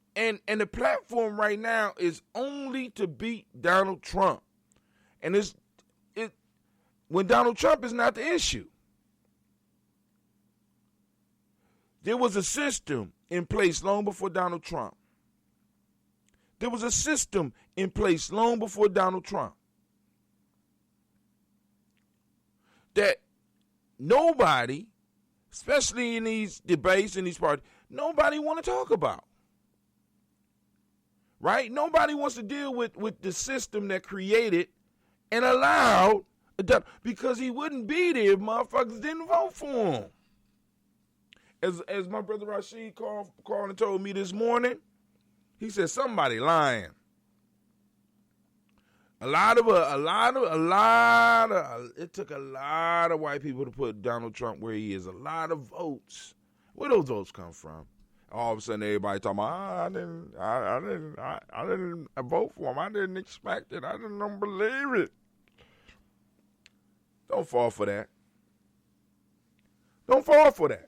the platform right now is only to beat Donald Trump. And when Donald Trump is not the issue. There was a system in place long before Donald Trump. There was a system in place long before Donald Trump that nobody, especially in these debates in these parties, nobody want to talk about. Right? Nobody wants to deal with the system that created and allowed, because he wouldn't be there if motherfuckers didn't vote for him. As my brother Rashid called and told me this morning, he said somebody lying. It took a lot of white people to put Donald Trump where he is. A lot of votes. Where those votes come from? All of a sudden, everybody talking about, I didn't vote for him. I didn't expect it. I didn't believe it. Don't fall for that. Don't fall for that.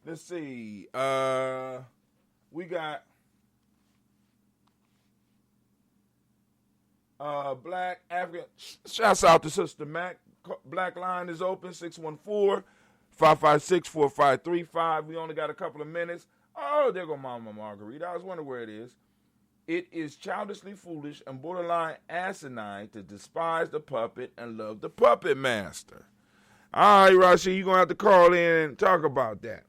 Let's see. We got Black African. Shouts out to Sister Mac. Black line is open, 614-556-4535. We only got a couple of minutes. Oh, there go Mama Margarita. I was wondering where it is. It is childishly foolish and borderline asinine to despise the puppet and love the puppet master. All right, Rashi, you're going to have to call in and talk about that.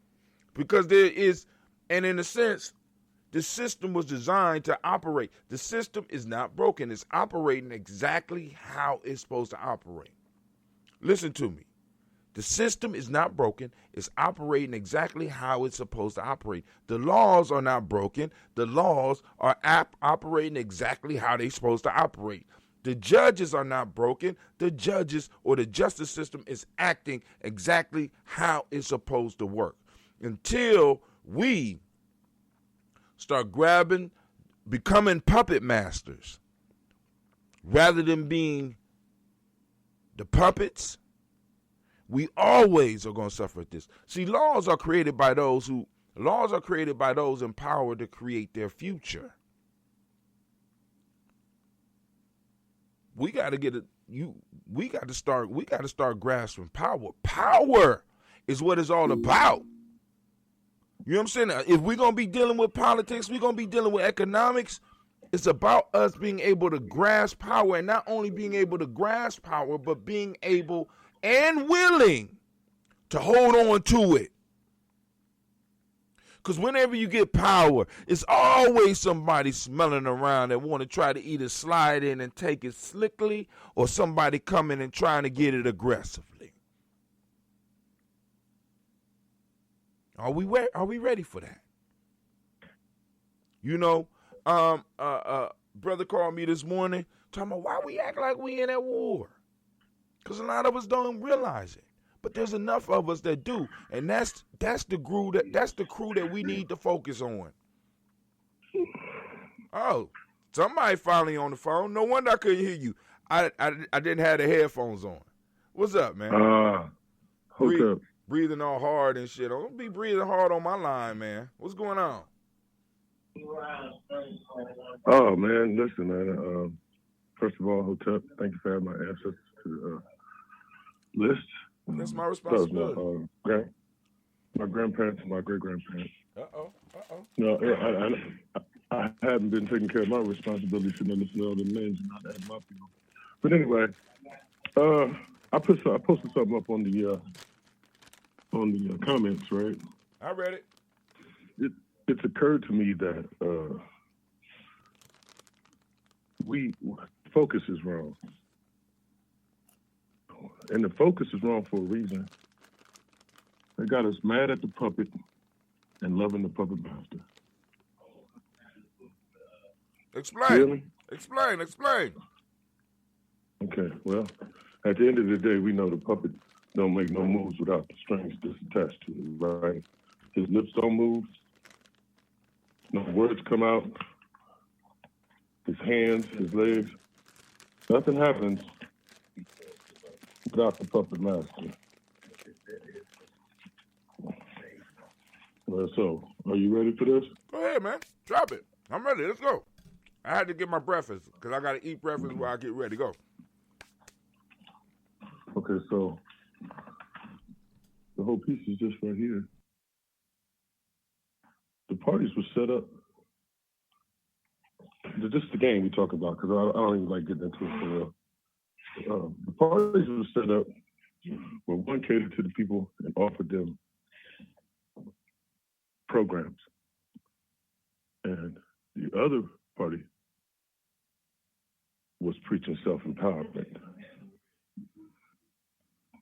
Because there is And in a sense, the system was designed to operate. The system is not broken. It's operating exactly how it's supposed to operate. Listen to me. The system is not broken. It's operating exactly how it's supposed to operate. The laws are not broken. The laws are operating exactly how they're supposed to operate. The judges are not broken. The judges or the justice system is acting exactly how it's supposed to work. Until we start becoming puppet masters, rather than being the puppets, we always are going to suffer at this. See, laws are created by those empowered to create their future. We got to start grasping power. Power is what it's all about. You know what I'm saying? If we're going to be dealing with politics, we're going to be dealing with economics. It's about us being able to grasp power, and not only being able to grasp power, but being able and willing to hold on to it. Because whenever you get power, it's always somebody smelling around that want to try to either slide in and take it slickly, or somebody coming and trying to get it aggressively. Are we ready for that? You know, brother called me this morning talking about why we act like we in at war. Because a lot of us don't realize it. But there's enough of us that do. And that's the crew that we need to focus on. Oh, somebody finally on the phone. No wonder I couldn't hear you. I didn't have the headphones on. What's up, man? Hook up. Breathing all hard and shit. Don't be breathing hard on my line, man. What's going on? Oh, man, listen, man. First of all, Hotep, thank you for having my ancestors to the list. That's my responsibility. My grandparents and my great-grandparents. Uh-oh. No, I haven't been taking care of my responsibilities and listening to all the names and not adding my people. But anyway, I posted something up on the comments, right? I read it. It's occurred to me that focus is wrong. And the focus is wrong for a reason. They got us mad at the puppet and loving the puppet master. Explain. Really? Explain. Okay, well, at the end of the day, we know the puppet don't make no moves without the strings that's attached to it, right? His lips don't move. No words come out. His hands, his legs. Nothing happens without the puppet master. Well, so, are you ready for this? Go ahead, man. Drop it. I'm ready. Let's go. I had to get my breakfast because I got to eat breakfast while I get ready. Go. Okay, so the whole piece is just right here. The parties were set up. Just the game we talk about, because I don't even like getting into it for real. The parties were set up where one catered to the people and offered them programs. And the other party was preaching self-empowerment.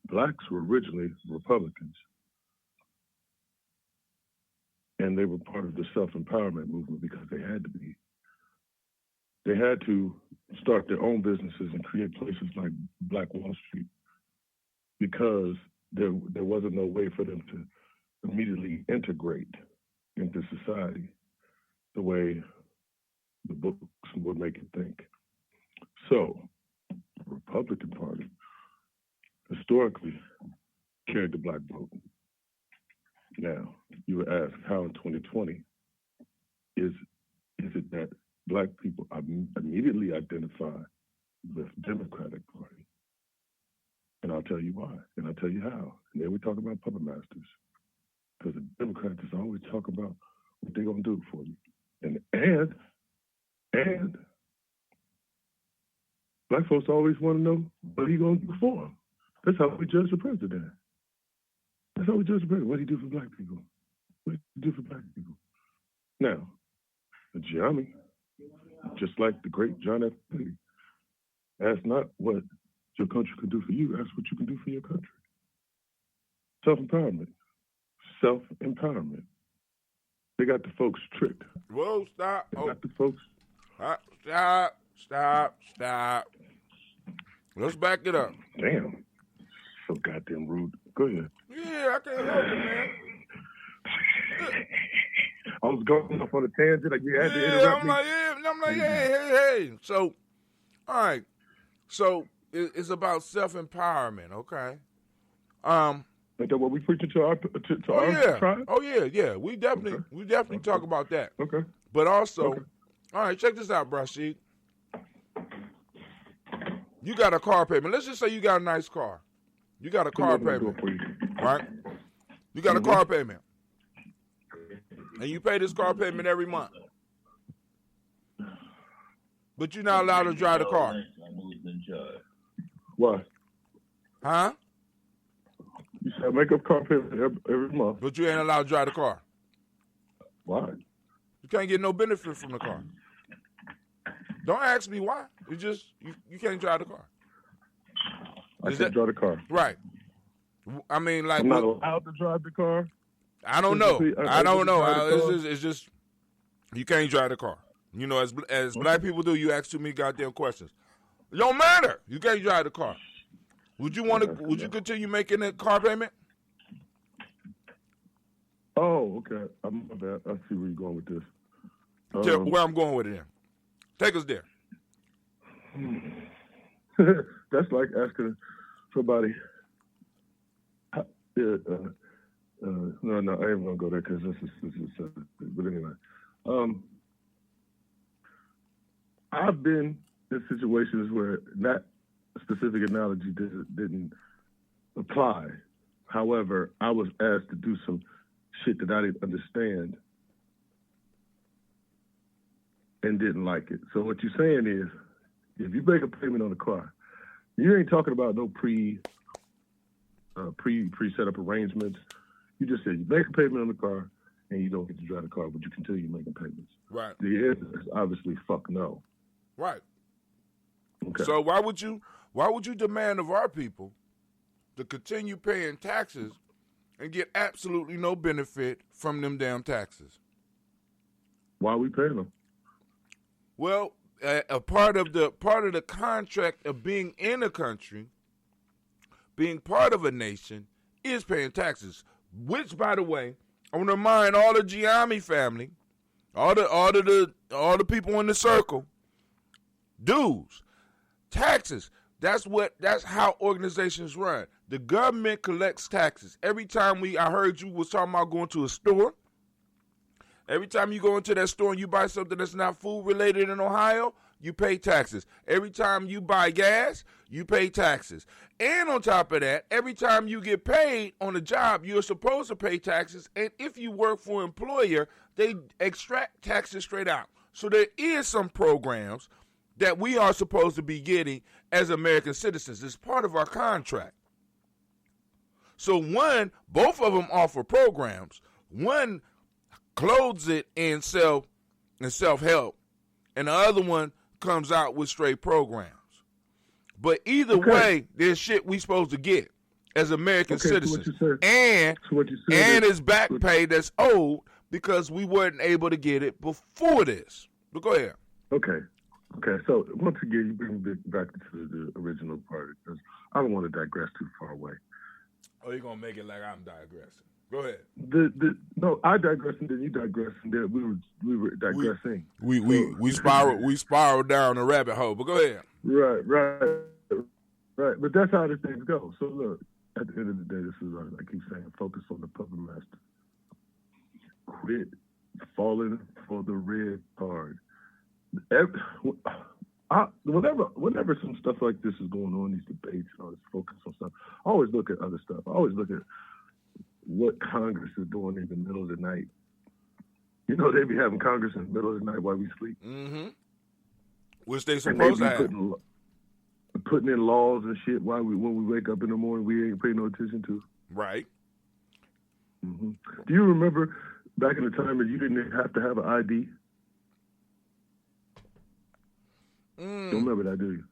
Blacks were originally Republicans, and they were part of the self-empowerment movement because they had to be. They had to start their own businesses and create places like Black Wall Street because there wasn't no way for them to immediately integrate into society the way the books would make it think. So, the Republican Party historically carried the Black vote. Now, you would ask how in 2020 is it that Black people immediately identify with the Democratic Party? And I'll tell you why, and I'll tell you how. And then we talk about puppet masters, because the Democrats always talk about what they're gonna do for you, and Black folks always want to know what he gonna do for them. That's how we judge the president. That's how we judge the president. What do he do for Black people? What do he do for Black people? Now, the Gye-Nyame, just like the great John F. Kennedy, ask not what your country can do for you, ask what you can do for your country. Self-empowerment. Self-empowerment. They got the folks tricked. Whoa, stop. They got the folks. Stop. Let's back it up. Damn. So goddamn rude. Go ahead. Yeah, I can't help it, man. I was going off on a tangent. Like, you had to interrupt me. I'm like, hey. So, all right. So, it's about self-empowerment, okay? Is that what we preaching to our tribe? Oh, yeah. We definitely talk about that. Okay. But also, all right, check this out, Brashid. You got a car payment. Let's just say you got a nice car. You got a car payment, right? You got a car payment. And you pay this car payment every month. But you're not allowed to drive the car. Why? Huh? You said make up car payment every month. But you ain't allowed to drive the car. Why? You can't get no benefit from the car. Don't ask me why. It's just, you can't drive the car. I can't drive the car. Right. I mean, like... I'm not allowed to drive the car? I don't know. It's just, you can't drive the car. You know, as black people do, you ask too many goddamn questions. It don't matter. You can't drive the car. Would you continue making that car payment? Oh, okay. My bad. I see where you're going with this. Tell where I'm going with it then. Take us there. That's like asking somebody. No, I ain't gonna go there because this is. But anyway, I've been in situations where that specific analogy didn't apply. However, I was asked to do some shit that I didn't understand and didn't like it. So what you're saying is, if you make a payment on a car, you ain't talking about no pre set up arrangements. You just said you make a payment on the car and you don't get to drive the car, but you continue making payments. Right. The answer is obviously fuck no. Right. Okay. So why would you demand of our people to continue paying taxes and get absolutely no benefit from them damn taxes? Why are we paying them? Well, a part of the contract of being in a country, being part of a nation, is paying taxes. Which, by the way, I want to remind all the Gye-Nyame family, all the people in the circle, dues, taxes. That's how organizations run. The government collects taxes. Every time I heard you was talking about going to a store. Every time you go into that store and you buy something that's not food related in Ohio, you pay taxes. Every time you buy gas, you pay taxes. And on top of that, every time you get paid on a job, you're supposed to pay taxes. And if you work for an employer, they extract taxes straight out. So there is some programs that we are supposed to be getting as American citizens. It's part of our contract. So both of them offer programs. One clothes it in self-help, and the other one comes out with straight programs. But either way, there's shit we supposed to get as American citizens. And it's back pay that's owed because we weren't able to get it before this. But go ahead. Okay. So once again, you bring me back to the original part because I don't want to digress too far away. Oh, you're gonna make it like I'm digressing. Go ahead. No, I digress and then you digress and then we were digressing. We spiraled down the rabbit hole. But go ahead. Right. But that's how the things go. So look, at the end of the day, this is I keep saying, focus on the puppet master. Quit falling for the red card. Whenever some stuff like this is going on, these debates and all this focus on stuff, I always look at other stuff. I always look at what Congress is doing in the middle of the night. You know, they be having Congress in the middle of the night while we sleep. Mm-hmm. Which they supposed to have. Putting in laws and shit when we wake up in the morning we ain't paying no attention to. Right. Mm-hmm. Do you remember Back in the time that you didn't have to have an ID. Don't remember that, do you?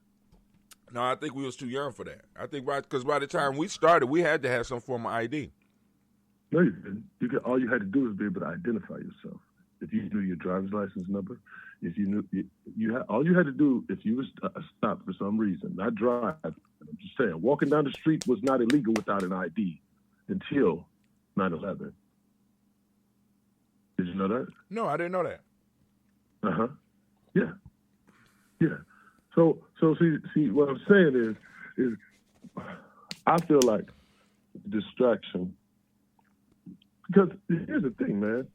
No, I think we was too young for that. I think because by the time we started, we had to have some form of ID. No, you didn't. All you had to do was be able to identify yourself. If you knew your driver's license number, if you knew, all you had to do, if you was stopped for some reason, not drive. I'm just saying, walking down the street was not illegal without an ID until 9/11. Did you know that? No, I didn't know that. Yeah. So see, what I'm saying is, I feel like distraction. Because here's the thing, man.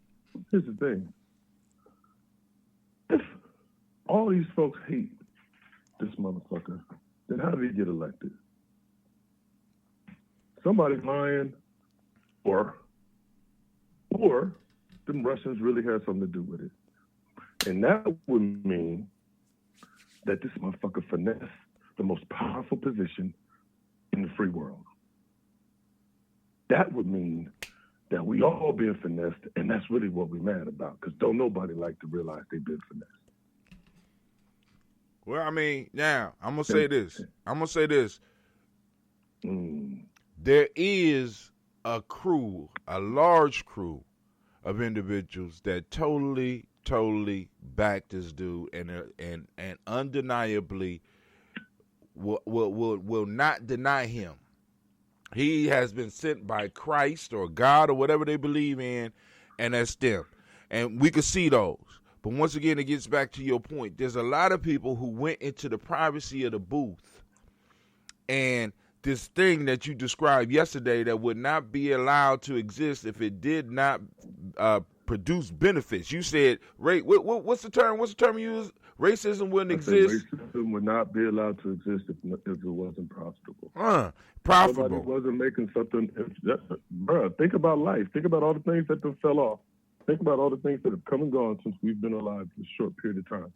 Here's the thing. If all these folks hate this motherfucker, then how did he get elected? Somebody lying, or them Russians really had something to do with it. And that would mean that this motherfucker finessed the most powerful position in the free world. That would mean that we all being finessed, and that's really what we're mad about, because don't nobody like to realize they've been finessed. Well, I mean, now, I'm going to say this. There is a large crew of individuals that totally back this dude and undeniably will not deny him. He has been sent by Christ or God or whatever they believe in, and that's them. And we can see those. But once again, it gets back to your point. There's a lot of people who went into the privacy of the booth, and this thing that you described yesterday that would not be allowed to exist if it did not produce benefits. You said, what's the term? What's the term you use? Racism wouldn't exist. Racism would not be allowed to exist if it wasn't profitable. Profitable. Nobody wasn't making something. Bruh, think about life. Think about all the things that fell off. Think about all the things that have come and gone since we've been alive for a short period of time.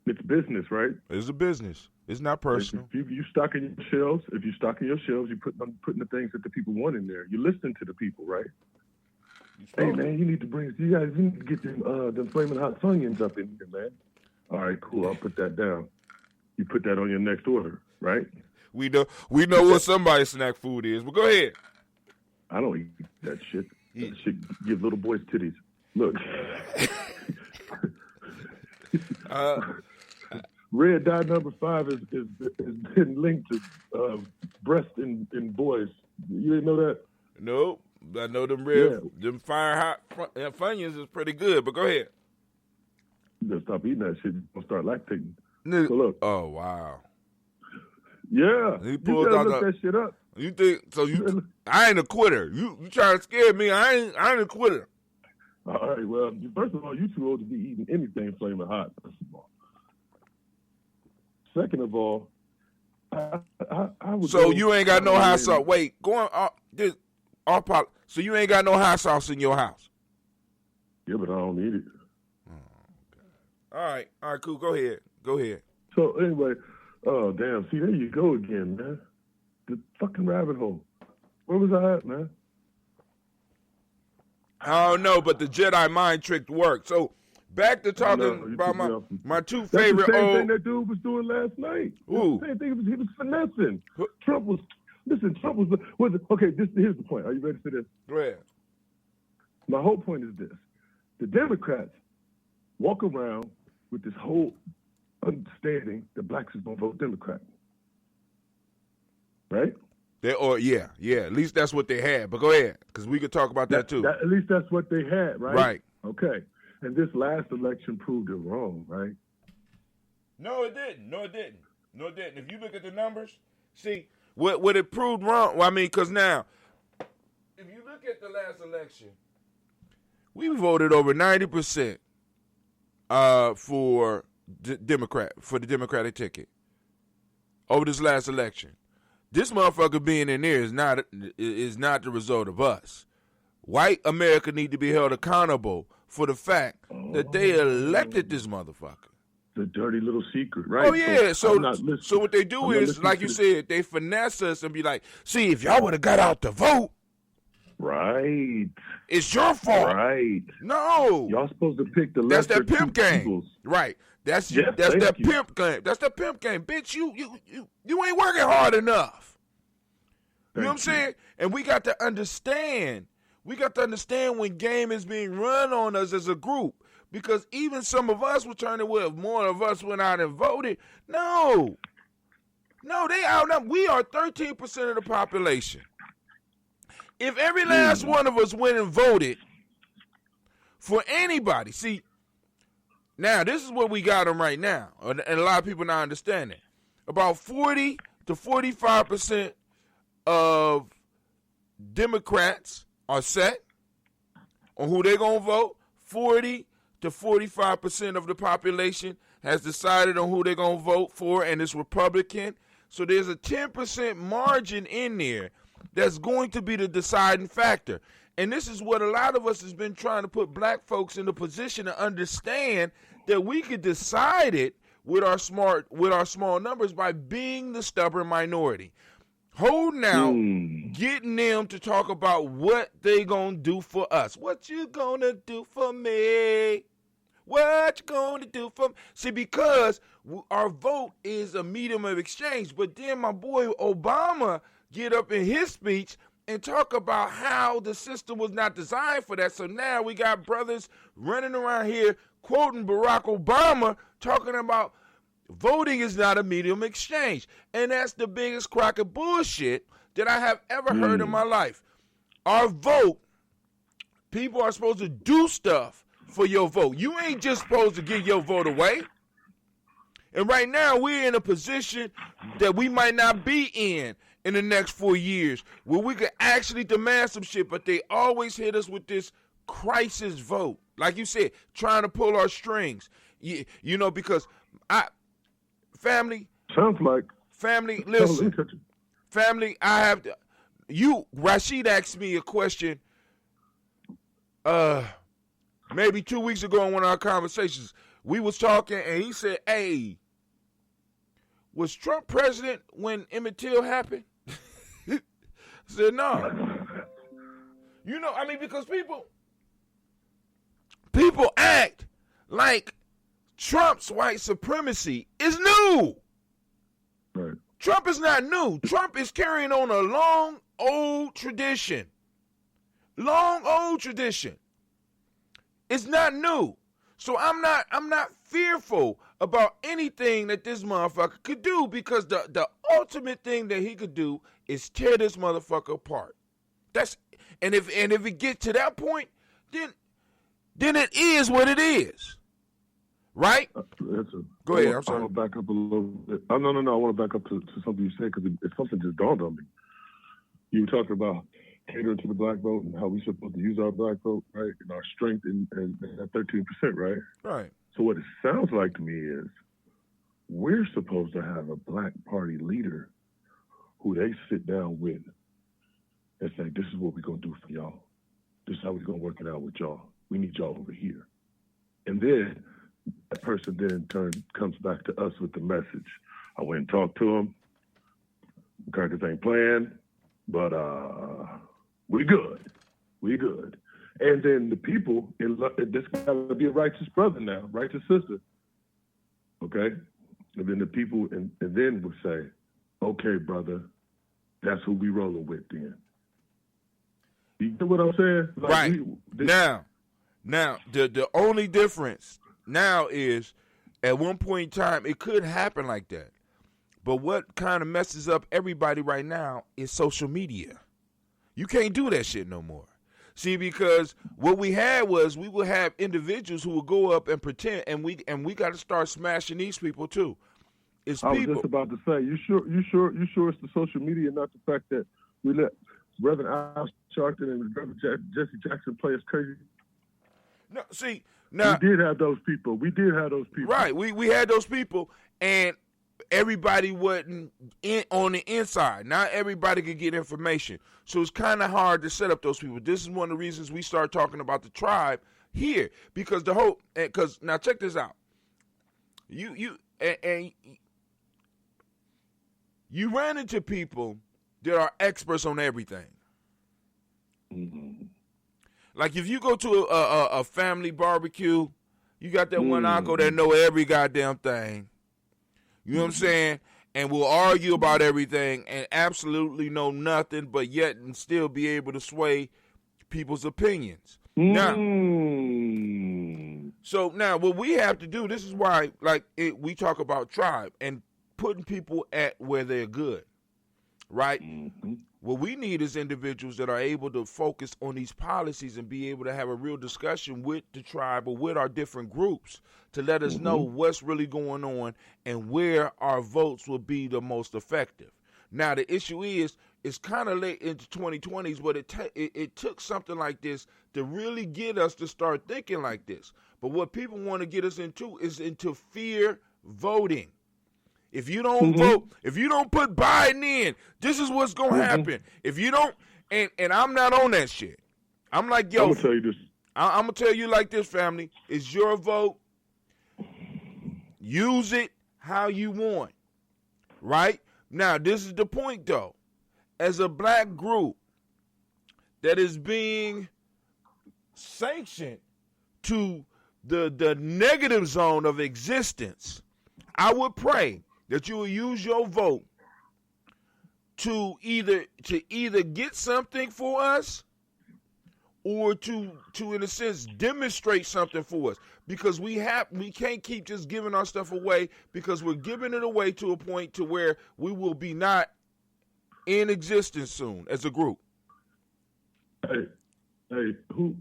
It's business, right? It's a business. It's not personal. If you stocking your shelves, you putting the things that the people want in there. You listen to the people, right? Hey man, you guys need to get them flaming hot onions up in here, man. All right, cool. I'll put that down. You put that on your next order, right? We know what somebody's snack food is, but go ahead. I don't eat that shit. That shit give little boys titties. Look. Red dye number 5 is been linked to breast in boys. You didn't know that? Nope. I know them them fire hot Funyuns is pretty good, but go ahead. You gotta stop eating that shit. You're gonna start lactating. So look. Oh wow. Yeah. He pulled out that shit up. You think so? I ain't a quitter. You trying to scare me? I ain't a quitter. All right. Well, first of all, you too old to be eating anything flaming hot. First of all. Second of all, I would. So you ain't got no hot sauce. Wait, go on. So you ain't got no hot sauce in your house? Yeah, but I don't eat it. Oh, okay. All right, cool. Go ahead. So anyway, oh damn. See, there you go again, man. The fucking rabbit hole. Where was I at, man? I don't know, but the Jedi mind trick worked. So back to talking about my two favorite. That's the same thing that dude was doing last night. Ooh. The same thing. He was finessing. Trump was. Okay, here's the point. Are you ready for this? Go ahead. My whole point is this. The Democrats walk around with this whole understanding that blacks is going to vote Democrat. Right? At least that's what they had. But go ahead, because we could talk about that too. At least that's what they had, right? Right. Okay. And this last election proved it wrong, right? No, it didn't. If you look at the numbers, see, what it proved wrong, well, I mean, because now, if you look at the last election, we voted over 90% for the Democratic ticket over this last election. This motherfucker being in there is not the result of us. White America need to be held accountable for the fact that they elected this motherfucker. The dirty little secret, right? Oh, yeah. So what they do is, like you said, they finesse us and be like, see, if y'all would have got out to vote, Right. It's your fault. Right. No. Y'all supposed to pick the That's lesser that pimp two game. evils. Right. That's Yes, that you. pimp game. That's the pimp game. Bitch, you ain't working hard enough. You know what I'm saying? And we got to understand. We got to understand when game is being run on us as a group. Because even some of us were turning with more of us went out and voted. No, they outnumbered. We are 13% of the population. If every last one of us went and voted for anybody, see, now this is what we got them right now, and a lot of people not understanding. About 40 to 45% of Democrats are set on who they're going to vote. 40 to 45% of the population has decided on who they're going to vote for, and it's Republican. So there's a 10% margin in there that's going to be the deciding factor. And this is what a lot of us has been trying to put black folks in a position to understand that we could decide it with our small numbers by being the stubborn minority. Holding out, getting them to talk about what they gonna do for us. What you gonna do for me? What you gonna do for me? See, because our vote is a medium of exchange, but then my boy Obama get up in his speech and talk about how the system was not designed for that. So now we got brothers running around here quoting Barack Obama talking about voting is not a medium exchange. And that's the biggest crock of bullshit that I have ever heard in my life. Our vote, people are supposed to do stuff for your vote. You ain't just supposed to give your vote away. And right now we're in a position that we might not be in the next 4 years where we could actually demand some shit, but they always hit us with this crisis vote. Like you said, trying to pull our strings. You know, because family. Sounds like. Family, listen. Family, I have to. Rashid asked me a question maybe 2 weeks ago in one of our conversations. We was talking and he said, hey, was Trump president when Emmett Till happened? I said, no. You know, I mean, because people act like Trump's white supremacy is new. Right. Trump is not new. Trump is carrying on a long, old tradition. Long, old tradition. It's not new. So I'm not fearful about anything that this motherfucker could do, because the ultimate thing that he could do is tear this motherfucker apart. And if it gets to that point, then it is what it is. Right? Go ahead. I'm sorry. I want to back up a little bit. No. I want to back up to something you said, because it's something just dawned on me. You were talking about catering to the black vote and how we're supposed to use our black vote, right? And our strength in that 13%, right? Right. So what it sounds like to me is we're supposed to have a black party leader who they sit down with and say, this is what we're going to do for y'all. This is how we're going to work it out with y'all. We need y'all over here. And then that person then in turn comes back to us with the message. I went and talked to him. Crackers ain't playing, but we good. We good. And then the people, this got to be a righteous brother now, righteous sister. Okay? And then the people, and then would say, okay, brother, that's who we rolling with then. You get what I'm saying? Like right. Now, the only difference now is at one point in time, it could happen like that. But what kind of messes up everybody right now is social media. You can't do that shit no more. See, because what we had was we would have individuals who would go up and pretend, and we got to start smashing these people too. I was just about to say, you sure it's the social media, not the fact that we let Reverend Al Sharpton and Reverend Jesse Jackson play us crazy? No, see, now we did have those people. Right, we had those people, and everybody wasn't on the inside. Not everybody could get information. So it's kind of hard to set up those people. This is one of the reasons we start talking about the tribe here, because now check this out. You ran into people that are experts on everything. Mm-hmm. Like if you go to a family barbecue, you got that one uncle that know every goddamn thing. You know what I'm saying? And will argue about everything and absolutely know nothing, but yet and still be able to sway people's opinions. Now, so now what we have to do, this is why we talk about tribe and putting people at where they're good, right? What we need is individuals that are able to focus on these policies and be able to have a real discussion with the tribe or with our different groups to let us know what's really going on and where our votes will be the most effective. Now, the issue is, it's kind of late into 2020s, but it took something like this to really get us to start thinking like this. But what people want to get us into is into fear voting. If you don't vote, if you don't put Biden in, this is what's going to happen. If you don't, and I'm not on that shit. I'm like, yo, I'm going to tell you this. I'm going to tell you like this, family. It's your vote. Use it how you want. Right? Now, this is the point, though. As a black group that is being sanctioned to the negative zone of existence, I would pray that you will use your vote to either get something for us or to in a sense demonstrate something for us, because we can't keep just giving our stuff away, because we're giving it away to a point to where we will be not in existence soon as a group. Hey, who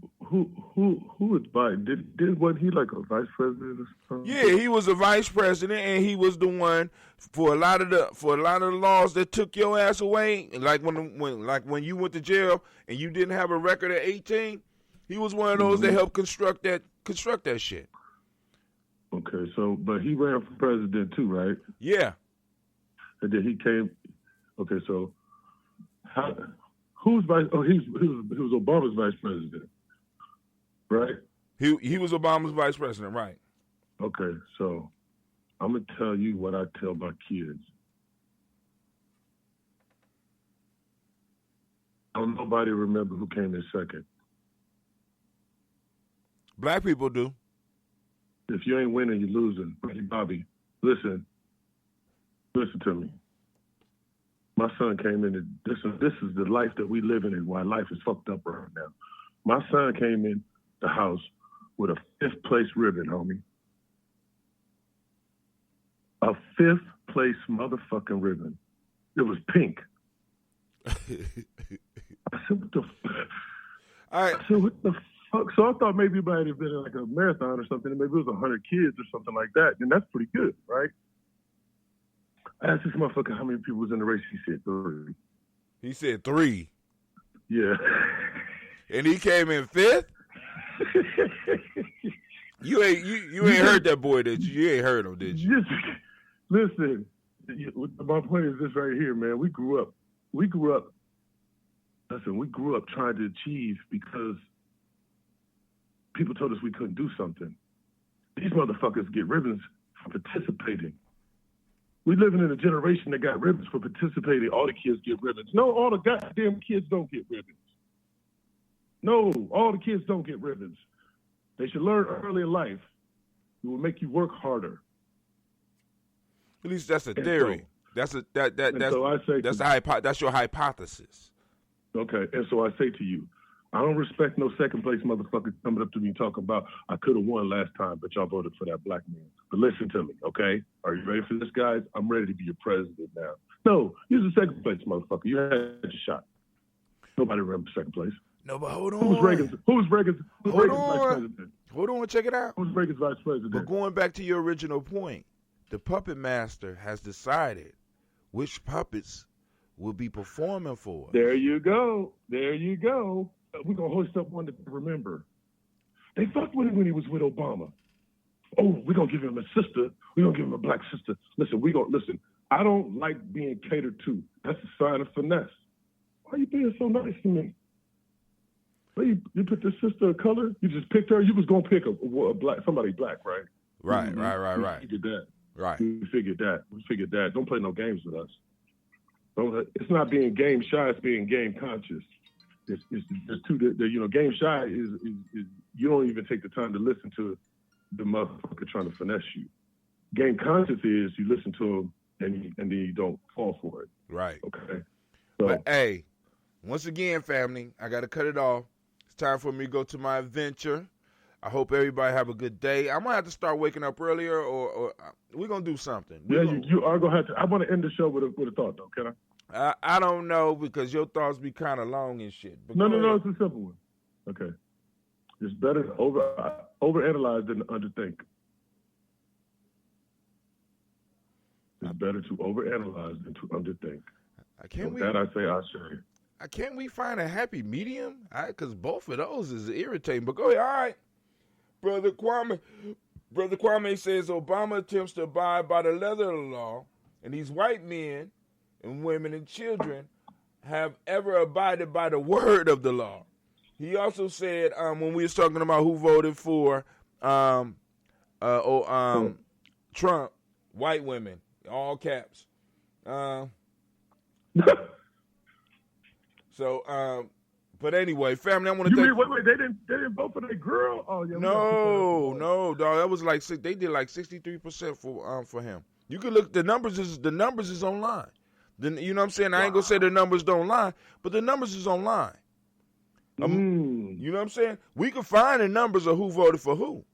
is Biden? Wasn't he like a vice president or something? Yeah, he was a vice president, and he was the one for a lot of the laws that took your ass away. Like when you went to jail and you didn't have a record at 18, he was one of those that helped construct that shit. Okay, but he ran for president too, right? Yeah. And then he came. Okay, so who's vice? Oh, he was Obama's vice president, right? He was Obama's vice president, right? Okay, so I'm gonna tell you what I tell my kids. Don't nobody remember who came in second. Black people do. If you ain't winning, you're losing. Bobby, listen to me. My son came in, and this is the life that we live in, why life is fucked up right now. My son came in the house with a 5th place ribbon, homie. A 5th place motherfucking ribbon. It was pink. I said, what the fuck? So I thought maybe it might have been like a marathon or something, and maybe it was 100 kids or something like that, and that's pretty good, right? I asked this motherfucker how many people was in the race. He said 3. He said 3. Yeah. And he came in 5th? You ain't heard that boy, did you? You ain't heard him, did you? Listen, my point is this right here, man. We grew up trying to achieve because people told us we couldn't do something. These motherfuckers get ribbons for participating. We living in a generation that got ribbons for participating. All the kids get ribbons. No, all the goddamn kids don't get ribbons. No, all the kids don't get ribbons. They should learn early in life. It will make you work harder. At least that's a theory. That's your hypothesis. Okay, and so I say to you, I don't respect no second place motherfuckers coming up to me talking about I could have won last time, but y'all voted for that black man. But listen to me, okay? Are you ready for this, guys? I'm ready to be your president now. No, you're the second place motherfucker. You had your shot. Nobody remembers second place. No, but hold on. Who was Reagan's vice president? Hold on, check it out. Who was Reagan's vice president? But going back to your original point, the puppet master has decided which puppets will be performing for us. There you go. We're going to hoist up one to remember. They fucked with him when he was with Obama. Oh, we're going to give him a sister. We're going to give him a black sister. Listen, I don't like being catered to. That's a sign of finesse. Why are you being so nice to me? Well, you picked this sister of color? You just picked her? You was going to pick somebody black, right? Right. We figured that. Right. We figured that. Don't play no games with us. It's not being game shy, it's being game conscious. It's two. Game shy is you don't even take the time to listen to the motherfucker trying to finesse you. Game conscious is you listen to him and then you don't fall for it. Right. Okay. So, but hey, once again, family, I got to cut it off. It's time for me to go to my adventure. I hope everybody have a good day. I'm going to have to start waking up earlier or we're going to do something. You are going to have to. I want to end the show with a thought, though. Can I? I don't know because your thoughts be kind of long and shit. But No, it's a simple one. Okay. It's better to overanalyze than to underthink. It's better to overanalyze than to underthink. Can't we find a happy medium? Because both of those is irritating. But go ahead. All right. Brother Kwame says Obama attempts to abide by the letter of the law, and these white men and women and children have ever abided by the word of the law. He also said when we was talking about who voted for Trump, white women, all caps. But anyway, family, I want to thank. Wait, they didn't vote for that girl. Oh yeah. No, dog. That was like they did like 63% for him. You can look. The numbers is online. Then you know what I'm saying. I ain't gonna say the numbers don't lie, but the numbers is online. You know what I'm saying? We can find the numbers of who voted for who.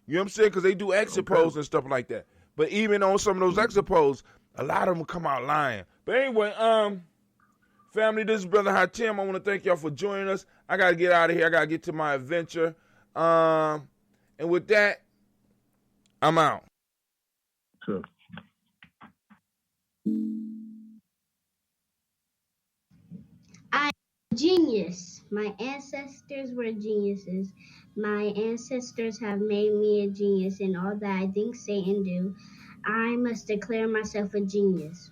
You know what I'm saying? Because they do exit polls and stuff like that. But even on some of those exit polls, a lot of them come out lying. But anyway, family, this is Brother Hatim. I want to thank y'all for joining us. I got to get out of here. I got to get to my adventure. And with that, I'm out. Sure. I'm a genius. My ancestors were geniuses. My ancestors have made me a genius in all that I think, say, and do. I must declare myself a genius.